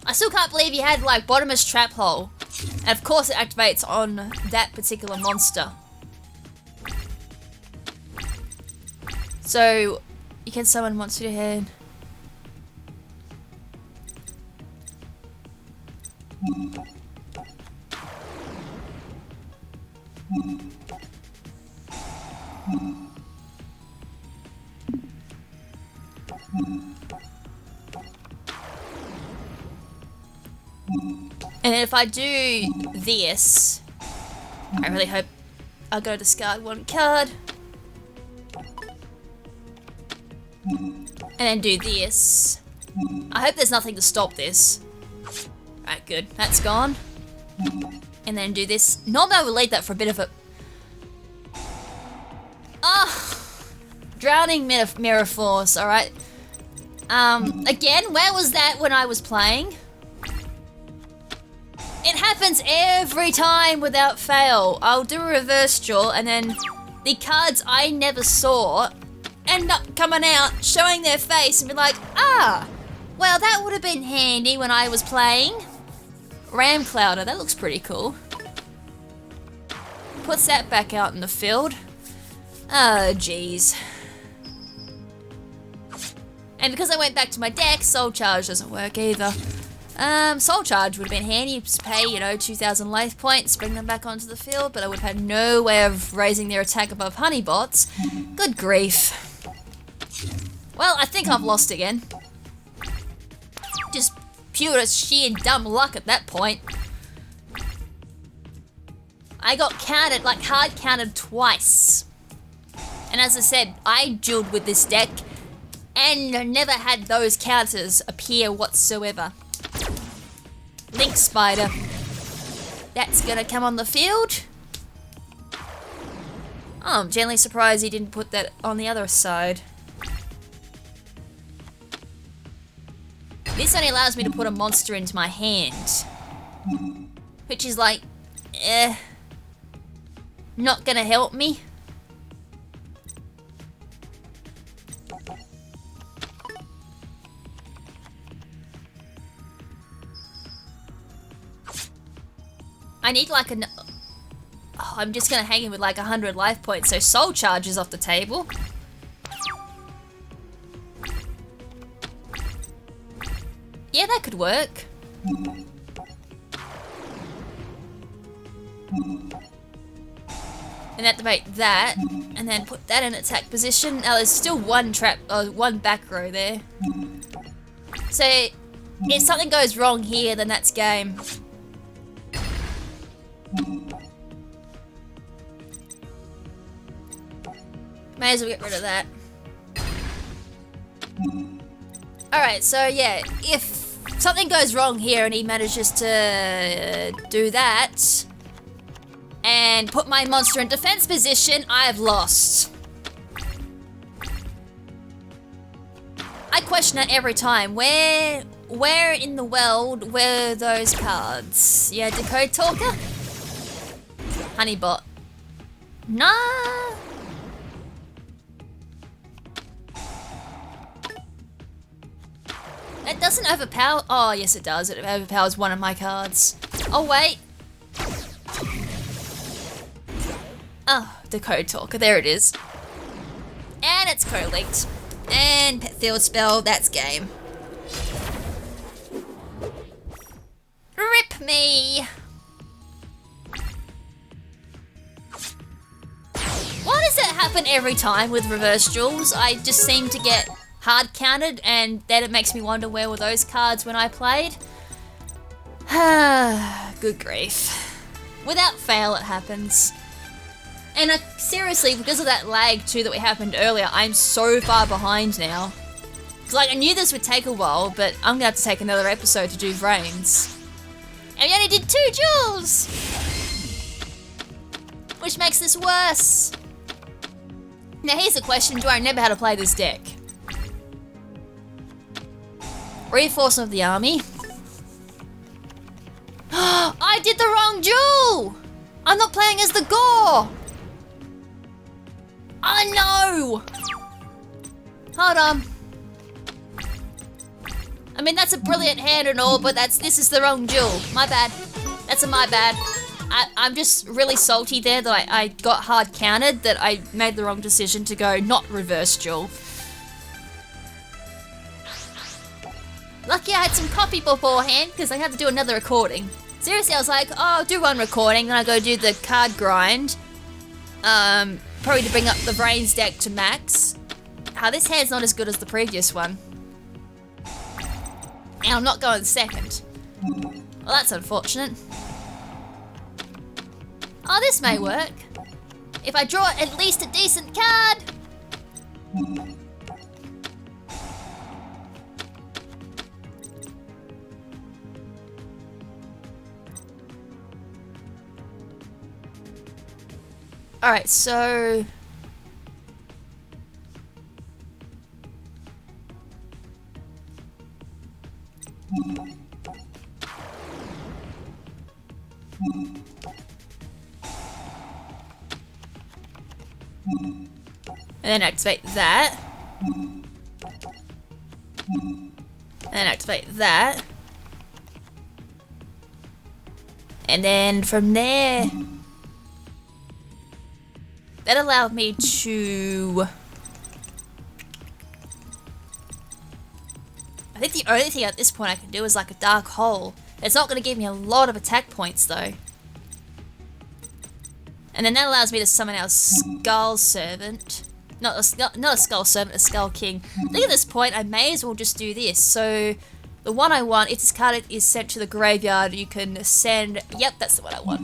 I still can't believe you had like Bottomless Trap Hole. And of course it activates on that particular monster. So, you can summon monster to your hand. And if I do this, I really hope I'll go discard one card. And then do this. I hope there's nothing to stop this. Alright, good. That's gone. And then do this. Normally I would leave that for a bit of a... Drowning Mirror Force, alright. Again, where was that when I was playing? It happens every time without fail. I'll do a reverse draw and then the cards I never saw end up coming out, showing their face and be like, well that would have been handy when I was playing. Ram Clouder, that looks pretty cool. Puts that back out in the field. Oh, jeez. And because I went back to my deck, Soul Charge doesn't work either. Soul Charge would have been handy, just pay, 2,000 life points, bring them back onto the field, but I would have had no way of raising their attack above Honeybots. Good grief. Well, I think I've lost again. Just pure sheer dumb luck at that point. I got counted, like hard counted twice. And as I said, I dueled with this deck and never had those counters appear whatsoever. Link Spider. That's gonna come on the field. Oh, I'm genuinely surprised he didn't put that on the other side. This only allows me to put a monster into my hand. Which is like, not gonna help me. I need like an... Oh, I'm just gonna hang in with like 100 life points, so Soul Charge is off the table. Yeah, that could work. And activate that, and then put that in attack position. Now there's still one back row there. So, if something goes wrong here, then that's game. May as well get rid of that. Alright, so yeah, if something goes wrong here and he manages to do that and put my monster in defense position, I've lost. I question it every time. Where in the world were those cards? Yeah, Decode Talker? Honeybot. Nah. It doesn't overpower... Oh, yes it does. It overpowers one of my cards. Oh, wait. Oh, Decode Talker. There it is. And it's co-linked. And Pet Field Spell. That's game. Rip me. Why does that happen every time with reverse duels? I just seem to get hard counted, and then it makes me wonder where were those cards when I played. Good grief. Without fail it happens. And seriously, because of that lag too that we happened earlier, I'm so far behind now. Like, I knew this would take a while, but I'm gonna have to take another episode to do brains. And we only did 2 duels! Which makes this worse. Now here's the question, do I remember how to play this deck? Reinforcement of the army. I did the wrong duel! I'm not playing as the Gore! Oh no! Hold on. I mean, that's a brilliant hand and all, but this is the wrong duel. My bad. That's my bad. I'm just really salty there that I got hard countered, that I made the wrong decision to go not reverse duel. Lucky I had some coffee beforehand, because I had to do another recording. Seriously, I was like, oh, I'll do one recording, then I'll go do the card grind. Probably to bring up the brains deck to max. This hand's not as good as the previous one. And I'm not going second. Well, that's unfortunate. Oh, this may work. If I draw at least a decent card. Alright, so... and then activate that. And activate that. And then from there... that allowed me to... I think the only thing at this point I can do is like a dark hole. It's not going to give me a lot of attack points though. And then that allows me to summon our Skull Servant. Not a Skull Servant, a Skull King. I think at this point I may as well just do this. So the one I want, if this card is sent to the graveyard, you can send... Yep, that's the one I want.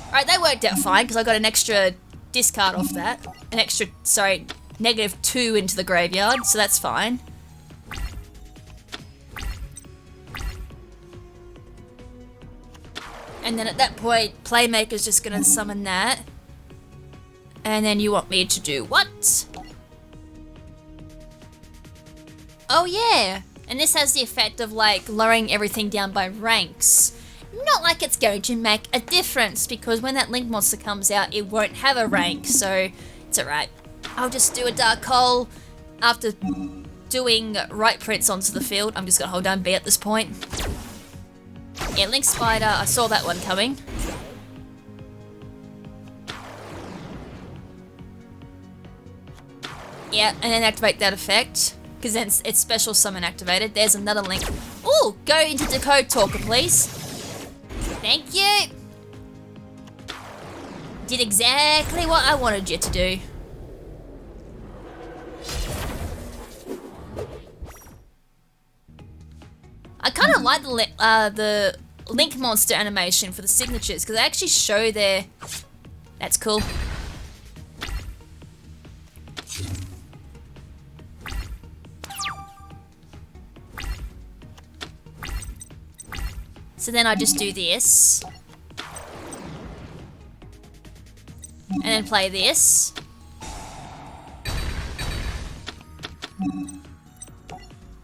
Alright, that worked out fine because I got an extra discard off that. An extra, sorry, -2 into the graveyard, so that's fine. And then at that point, Playmaker's just gonna summon that. And then you want me to do what? Oh yeah! And this has the effect of like lowering everything down by ranks. Not like it's going to make a difference because when that Link monster comes out, it won't have a rank, so it's alright. I'll just do a Dark Hole after doing right prints onto the field. I'm just gonna hold down B at this point. Yeah, Link Spider, I saw that one coming. Yeah, and then activate that effect, because then it's special summon activated. There's another Link. Ooh, go into Decode Talker, please. Thank you. Did exactly what I wanted you to do. I kind of like the Link monster animation for the signatures because they actually show their... That's cool. So then I just do this. And then play this.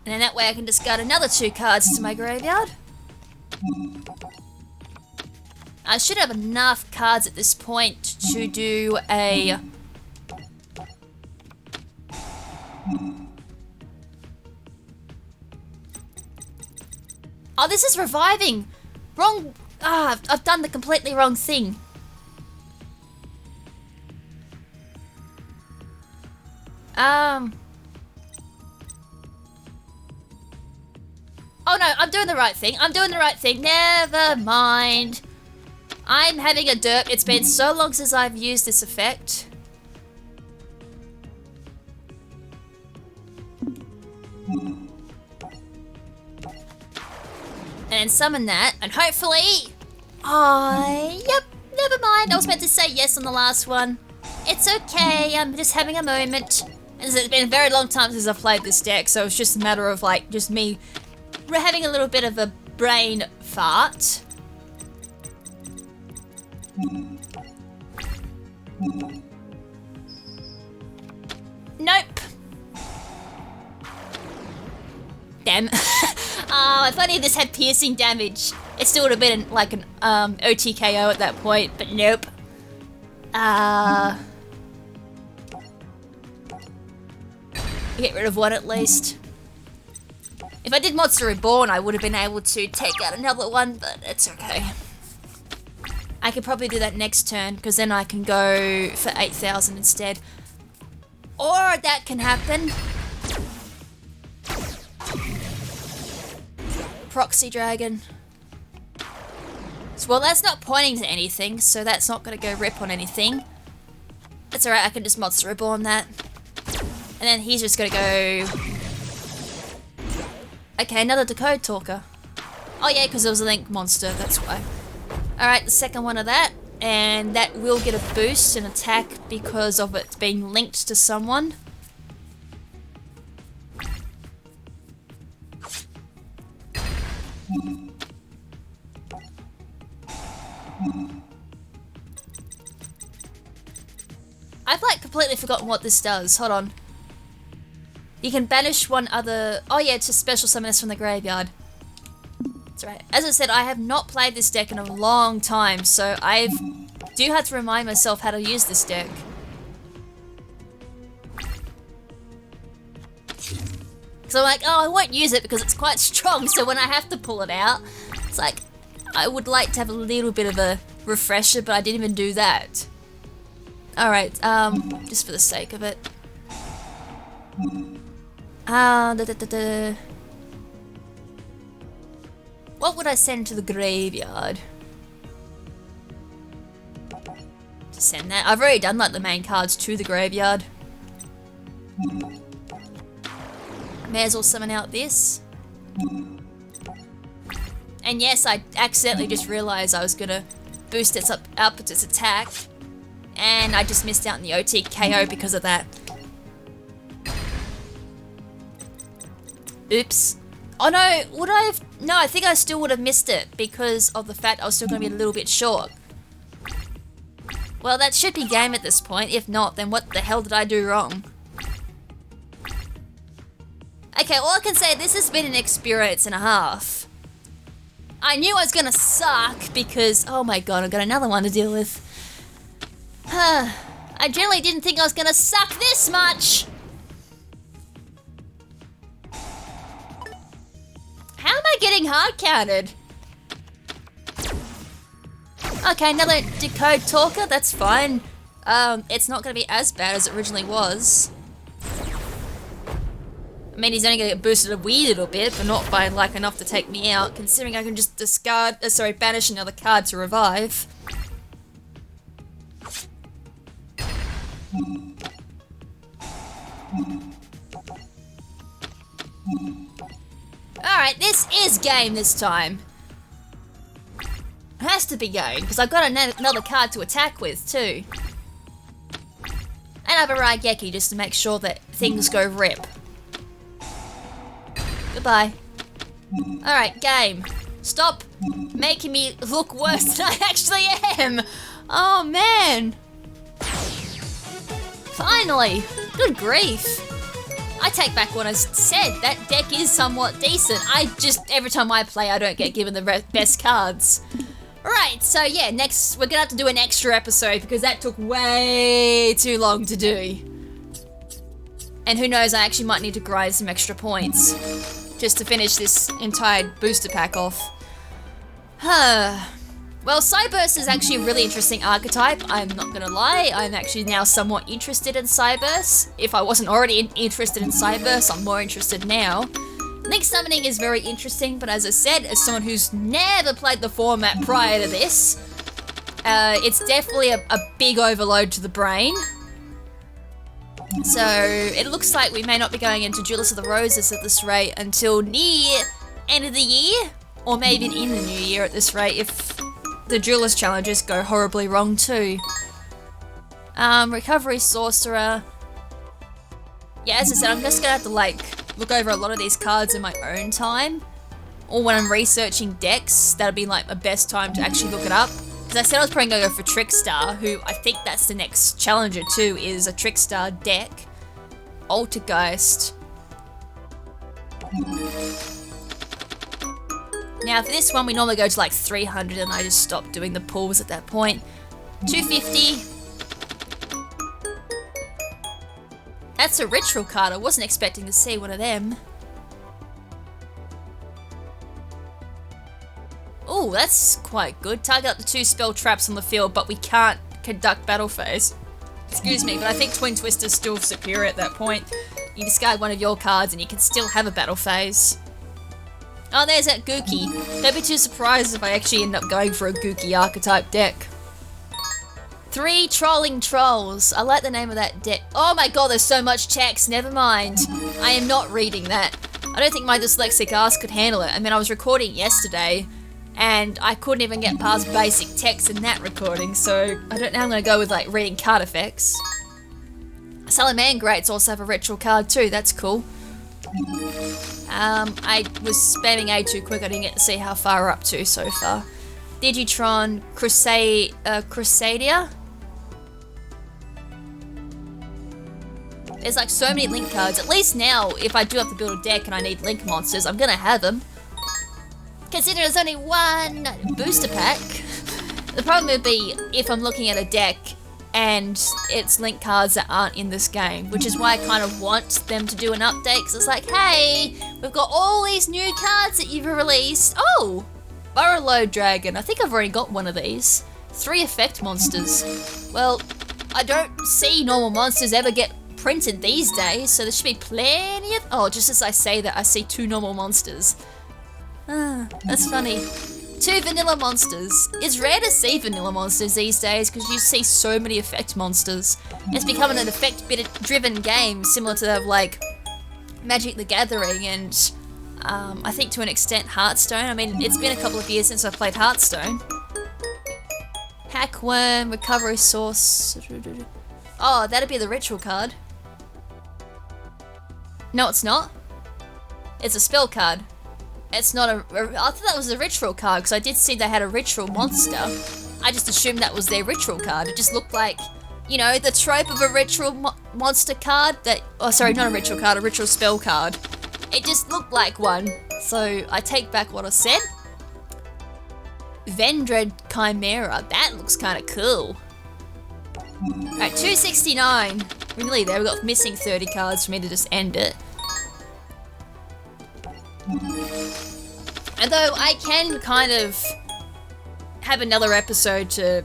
And then that way I can discard another 2 cards to my graveyard. I should have enough cards at this point to do a... Oh, this is reviving! Wrong... Ah, I've done the completely wrong thing. Oh no, I'm doing the right thing. I'm doing the right thing. Never mind. I'm having a derp. It's been so long since I've used this effect. And summon that, and hopefully... Yep, never mind. I was meant to say yes on the last one. It's okay, I'm just having a moment. And it's been a very long time since I've played this deck, so it's just a matter of like, just me having a little bit of a brain fart. Nope. Damn. If only this had piercing damage, it still would have been like an OTKO at that point, but nope. Get rid of one at least. If I did Monster Reborn, I would have been able to take out another one, but it's okay. I could probably do that next turn, because then I can go for 8,000 instead. Or that can happen. Proxy Dragon. So, well, that's not pointing to anything, so that's not going to go rip on anything. That's alright, I can just Monster Reborn that. And then he's just going to go... Okay, another Decode Talker. Oh yeah, because it was a Link monster, that's why. Alright, the second one of that. And that will get a boost in attack because of it being linked to someone. I've like completely forgotten what this does. Hold on. You can banish one other... Oh yeah, it's a special summon this from the graveyard. That's right. As I said, I have not played this deck in a long time, so I do have to remind myself how to use this deck. So I'm like, oh, I won't use it because it's quite strong, so when I have to pull it out, it's like, I would like to have a little bit of a refresher, but I didn't even do that. Alright, just for the sake of it. What would I send to the graveyard? To send that? I've already done like the main cards to the graveyard. May as well summon out this. And yes, I accidentally just realised I was gonna boost its output its attack. And I just missed out on the OTKO because of that. Oops. Oh no, would I have... No, I think I still would have missed it because of the fact I was still going to be a little bit short. Well, that should be game at this point. If not, then what the hell did I do wrong? Okay, all I can say, this has been an experience and a half. I knew I was going to suck because... Oh my god, I've got another one to deal with. I generally didn't think I was going to suck this much. How am I getting hard counted? Okay, another Decode Talker, that's fine. It's not going to be as bad as it originally was. I mean, he's only going to get boosted a wee little bit, but not by like enough to take me out, considering I can just discard, banish another card to revive. Alright, this is game this time. It has to be game, because I've got another card to attack with, too. And I have a Raigeki just to make sure that things go rip. Goodbye. Alright, game. Stop making me look worse than I actually am! Oh, man! Finally! Good grief! I take back what I said, that deck is somewhat decent. Every time I play, I don't get given the best cards. Right, so yeah, next, we're gonna have to do an extra episode because that took way too long to do. And who knows, I actually might need to grind some extra points just to finish this entire booster pack off. Well, Cyburst is actually a really interesting archetype, I'm not gonna lie. I'm actually now somewhat interested in Cyburst. If I wasn't already interested in Cyburst, I'm more interested now. Link Summoning is very interesting, but as I said, as someone who's never played the format prior to this, it's definitely a big overload to the brain. So, it looks like we may not be going into Duelist of the Roses at this rate until near end of the year, or maybe in the new year at this rate, if the Duelist challenges go horribly wrong too. Recovery Sorcerer. Yeah, as I said, I'm just gonna have to like look over a lot of these cards in my own time, or when I'm researching decks. That'll be like my best time to actually look it up. Because I said I was probably gonna go for Trickstar, who I think that's the next challenger too, is a Trickstar deck. Altergeist. Now for this one, we normally go to like 300, and I just stopped doing the pulls at that point. 250. That's a ritual card. I wasn't expecting to see one of them. Oh, that's quite good. Target up to 2 spell traps on the field, but we can't conduct battle phase. Excuse me, but I think Twin Twister's still superior at that point. You discard one of your cards and you can still have a battle phase. Oh, there's that Gookie. Don't be too surprised if I actually end up going for a Gookie archetype deck. 3 Trolling Trolls. I like the name of that deck. Oh my god, there's so much text. Never mind. I am not reading that. I don't think my dyslexic ass could handle it. I mean, I was recording yesterday, and I couldn't even get past basic text in that recording, so I don't know how I'm going to go with like reading card effects. Salamangreats also have a ritual card too, that's cool. I was spamming A too quick, I didn't get to see how far we're up to so far. Digitron Crusadia. There's like so many link cards. At least now, if I do have to build a deck and I need link monsters, I'm going to have them. Consider there's only one booster pack. The problem would be if I'm looking at a deck and it's link cards that aren't in this game, which is why I kind of want them to do an update, because it's like, hey, we've got all these new cards that you've released. Oh, Burrowload Dragon. I think I've already got one of these. 3 effect monsters. Well, I don't see normal monsters ever get printed these days, so there should be plenty of... Oh, just as I say that, I see 2 normal monsters. Ah, that's funny. 2 vanilla monsters. It's rare to see vanilla monsters these days because you see so many effect monsters. It's becoming an effect-driven game, similar to that of like Magic the Gathering and I think to an extent Hearthstone. I mean, it's been a couple of years since I played Hearthstone. Hackworm, Recovery Source. Oh, that'd be the ritual card. No, it's not. It's a spell card. It's not a... I thought that was a ritual card, because I did see they had a ritual monster. I just assumed that was their ritual card. It just looked like, you know, the trope of a ritual monster card that... Oh, sorry, not a ritual card, a ritual spell card. It just looked like one. So, I take back what I said. Vendread Chimera. That looks kind of cool. Alright, 269. We're nearly there. We've got missing 30 cards for me to just end it. Although I can kind of have another episode to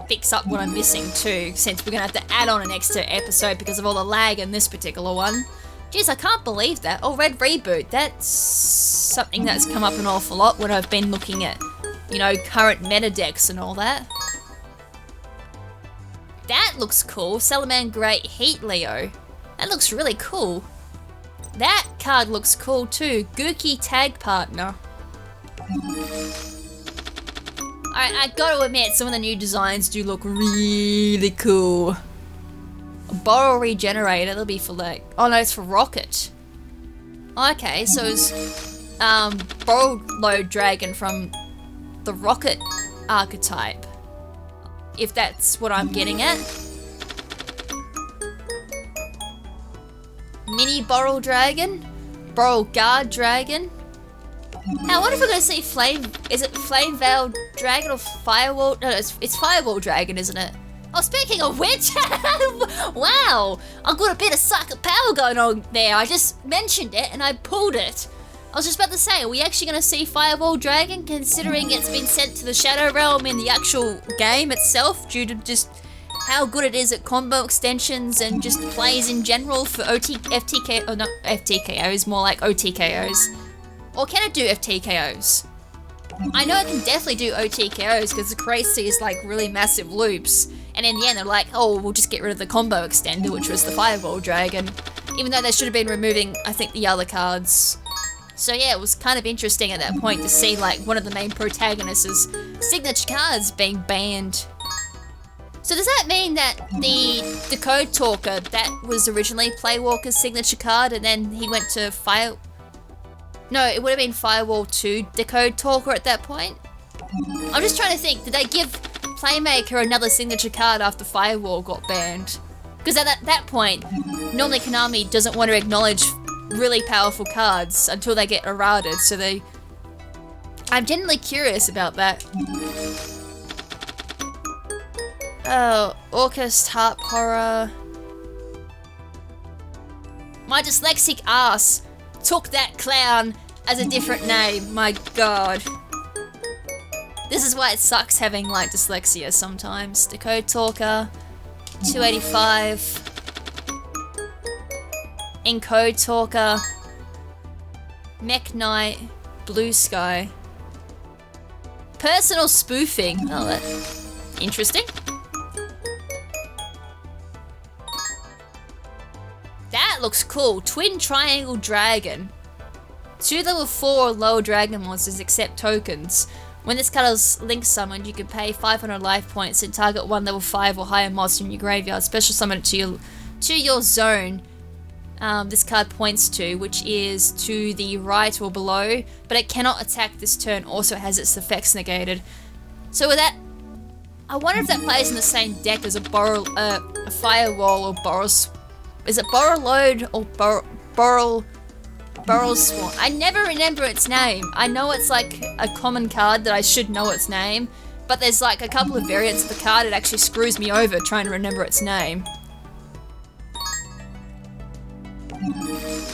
fix up what I'm missing too, since we're going to have to add on an extra episode because of all the lag in this particular one. Jeez, I can't believe that. Oh, Red Reboot. That's something that's come up an awful lot when I've been looking at, you know, current meta decks and all that. That looks cool. Salamangreat Heat Leo. That looks really cool. That card looks cool too. Gookie Tag Partner. I gotta admit, some of the new designs do look really cool. A Borrow Regenerator, that'll be for like... Oh no, it's for Rocket. Okay, so it's Borrowload Dragon from the Rocket archetype. If that's what I'm getting at. Mini Borrow Dragon? Borrow Guard Dragon? Now, I wonder if we're going to see Flame... Is it Flame Veil Dragon or Firewall... No, it's Firewall Dragon, isn't it? Oh, speaking of which... Wow! I've got a bit of psychic power going on there. I just mentioned it and I pulled it. I was just about to say, are we actually going to see Firewall Dragon, considering it's been sent to the Shadow Realm in the actual game itself, due to just how good it is at combo extensions and just plays in general for FTK, oh not FTKOs, more like OTKOs. Or can it do FTKOs? I know it can definitely do OTKOs because the crazy is like really massive loops, and in the end they're like, oh, we'll just get rid of the combo extender, which was the Firewall Dragon, even though they should have been removing, I think, the other cards. So yeah, it was kind of interesting at that point to see like one of the main protagonists' signature cards being banned. So does that mean that the Decode Talker, that was originally Playwalker's signature card, and then he went to Fire... No, it would have been Firewall 2 Decode Talker at that point? I'm just trying to think, did they give Playmaker another signature card after Firewall got banned? Because at that point, normally Konami doesn't want to acknowledge really powerful cards until they get errated, so they... I'm genuinely curious about that. Oh, Orcust, Harp Horror... My dyslexic ass took that clown as a different name, my god. This is why it sucks having, like, dyslexia sometimes. Decode Talker, 285. Encode Talker, Mech Knight, Blue Sky. Personal spoofing. Oh, that's interesting. That looks cool. Twin Triangle Dragon. 2 level 4 or lower dragon monsters accept tokens. When this card is link summoned, you can pay 500 life points and target 1 level 5 or higher monster in your graveyard. Special summon it to your zone. This card points to, which is to the right or below, but it cannot attack this turn. Also, it has its effects negated. So with that, I wonder if that plays in the same deck as a Firewall or Boros. Is it Borrowload or Boral Swan? I never remember its name. I know it's like a common card that I should know its name, but there's like a couple of variants of the card. It actually screws me over trying to remember its name.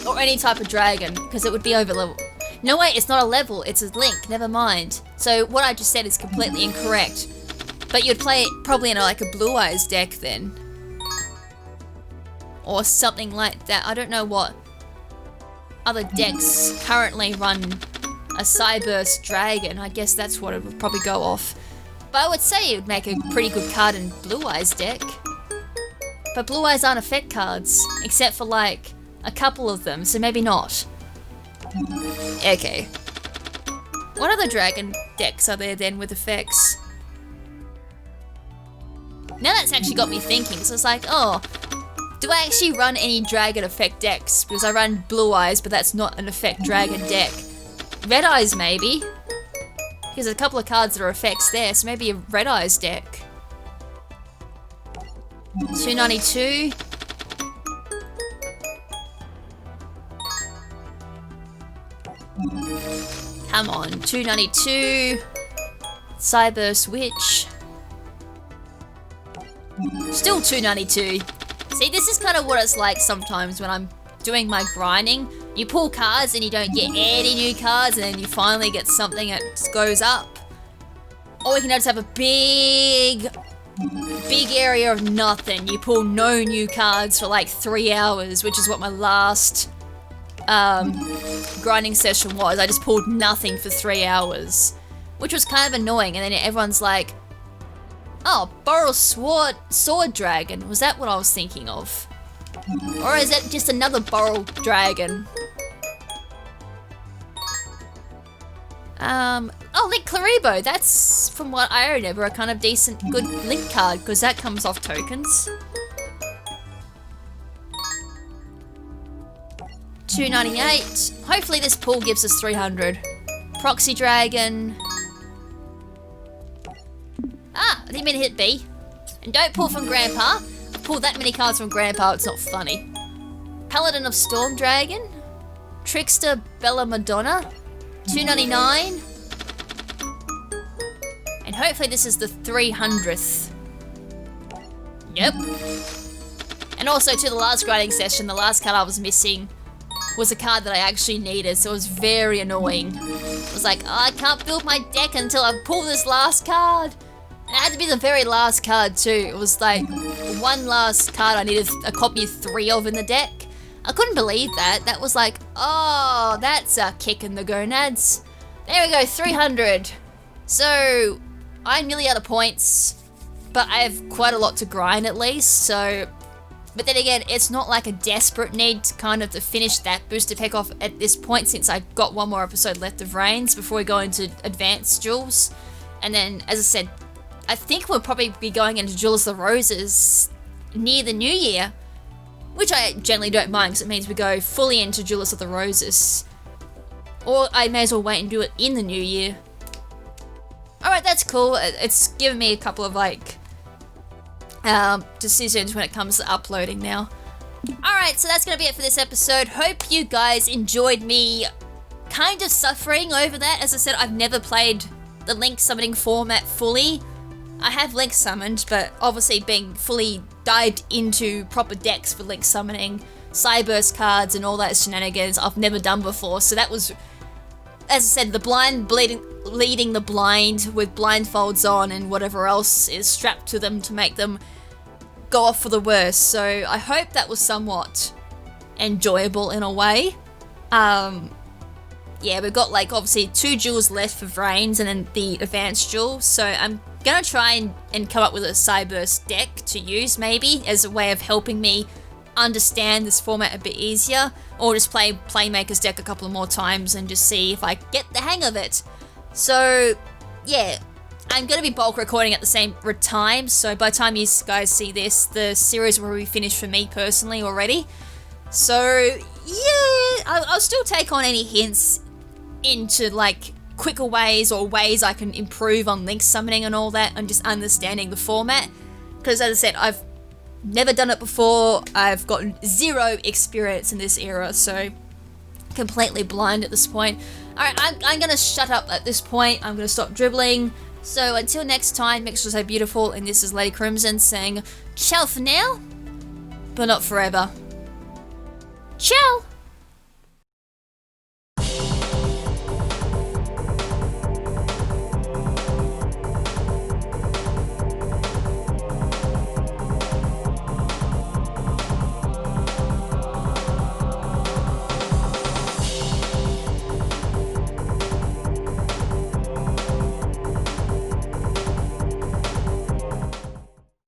Or any type of dragon, because it would be over level. No wait, it's not a level, it's a link, never mind. So what I just said is completely incorrect. But you'd play it probably in like a Blue Eyes deck then. Or something like that. I don't know what other decks currently run a Cyburst Dragon. I guess that's what it would probably go off. But I would say it would make a pretty good card in Blue Eyes deck. But Blue Eyes aren't effect cards, except for like a couple of them, so maybe not. Okay. What other dragon decks are there then with effects? Now that's actually got me thinking, so it's like, oh, do I actually run any dragon effect decks? Because I run Blue Eyes, but that's not an effect dragon deck. Red Eyes maybe, because there's a couple of cards that are effects there, so maybe a Red Eyes deck. 292. Come on, 292. Cyburst Witch. Still 292. See, this is kind of what it's like sometimes when I'm doing my grinding. You pull cards and you don't get any new cards, and then you finally get something that goes up. Or we can just have a big area of nothing. You pull no new cards for like 3 hours, which is what my last grinding session was. I just pulled nothing for 3 hours, which was kind of annoying. And then everyone's like, oh, Boral Sword Dragon. Was that what I was thinking of? Or is that just another Boral Dragon? Oh, Link Claribo. That's, from what I remember, a kind of decent, good Link card, because that comes off tokens. 298. Hopefully this pull gives us 300. Proxy Dragon. Ah, I didn't mean to hit B. And don't pull from Grandpa. I've pulled that many cards from Grandpa, it's not funny. Paladin of Storm Dragon. Trickster Bella Madonna. 299. And hopefully this is the 300th. Yep. And also to the last grinding session, the last card I was missing was a card that I actually needed, so it was very annoying. It was like, oh, I can't build my deck until I pull this last card. And it had to be the very last card too. It was like one last card I needed a copy of 3 of in the deck. I couldn't believe that. That was like, oh, that's a kick in the gonads. There we go, 300. So, I'm nearly out of points, but I have quite a lot to grind at least, so... But then again, it's not like a desperate need to kind of to finish that booster pack off at this point, since I've got one more episode left of Reigns before we go into advanced duels. And then, as I said, I think we'll probably be going into Duelist of the Roses near the new year, which I generally don't mind because it means we go fully into Duelist of the Roses. Or I may as well wait and do it in the new year. Alright, that's cool. It's given me a couple of like decisions when it comes to uploading now. Alright, so that's going to be it for this episode. Hope you guys enjoyed me kind of suffering over that. As I said, I've never played the link summoning format fully. I have link summoned, but obviously being fully dived into proper decks for link summoning, Cyburst cards and all that shenanigans I've never done before. So that was, as I said, the blind leading the blind with blindfolds on and whatever else is strapped to them to make them go off for the worst. So I hope that was somewhat enjoyable in a way. Yeah, we've got like obviously 2 duels left for Vrains and then the advanced duel. So I'm gonna try and come up with a Cyburst deck to use maybe as a way of helping me understand this format a bit easier, or just play Playmaker's deck a couple of more times and just see if I get the hang of it. So yeah, I'm going to be bulk recording at the same time, so by the time you guys see this, the series will be finished for me personally already. So yeah, I'll still take on any hints into like quicker ways or ways I can improve on link summoning and all that, and just understanding the format, because as I said, I've never done it before. I've gotten 0 experience in this era, so completely blind at this point. Alright, I'm gonna shut up at this point. I'm gonna stop dribbling. So until next time, make sure to stay beautiful, and this is Lady KrimZen saying ciao for now, but not forever. Ciao!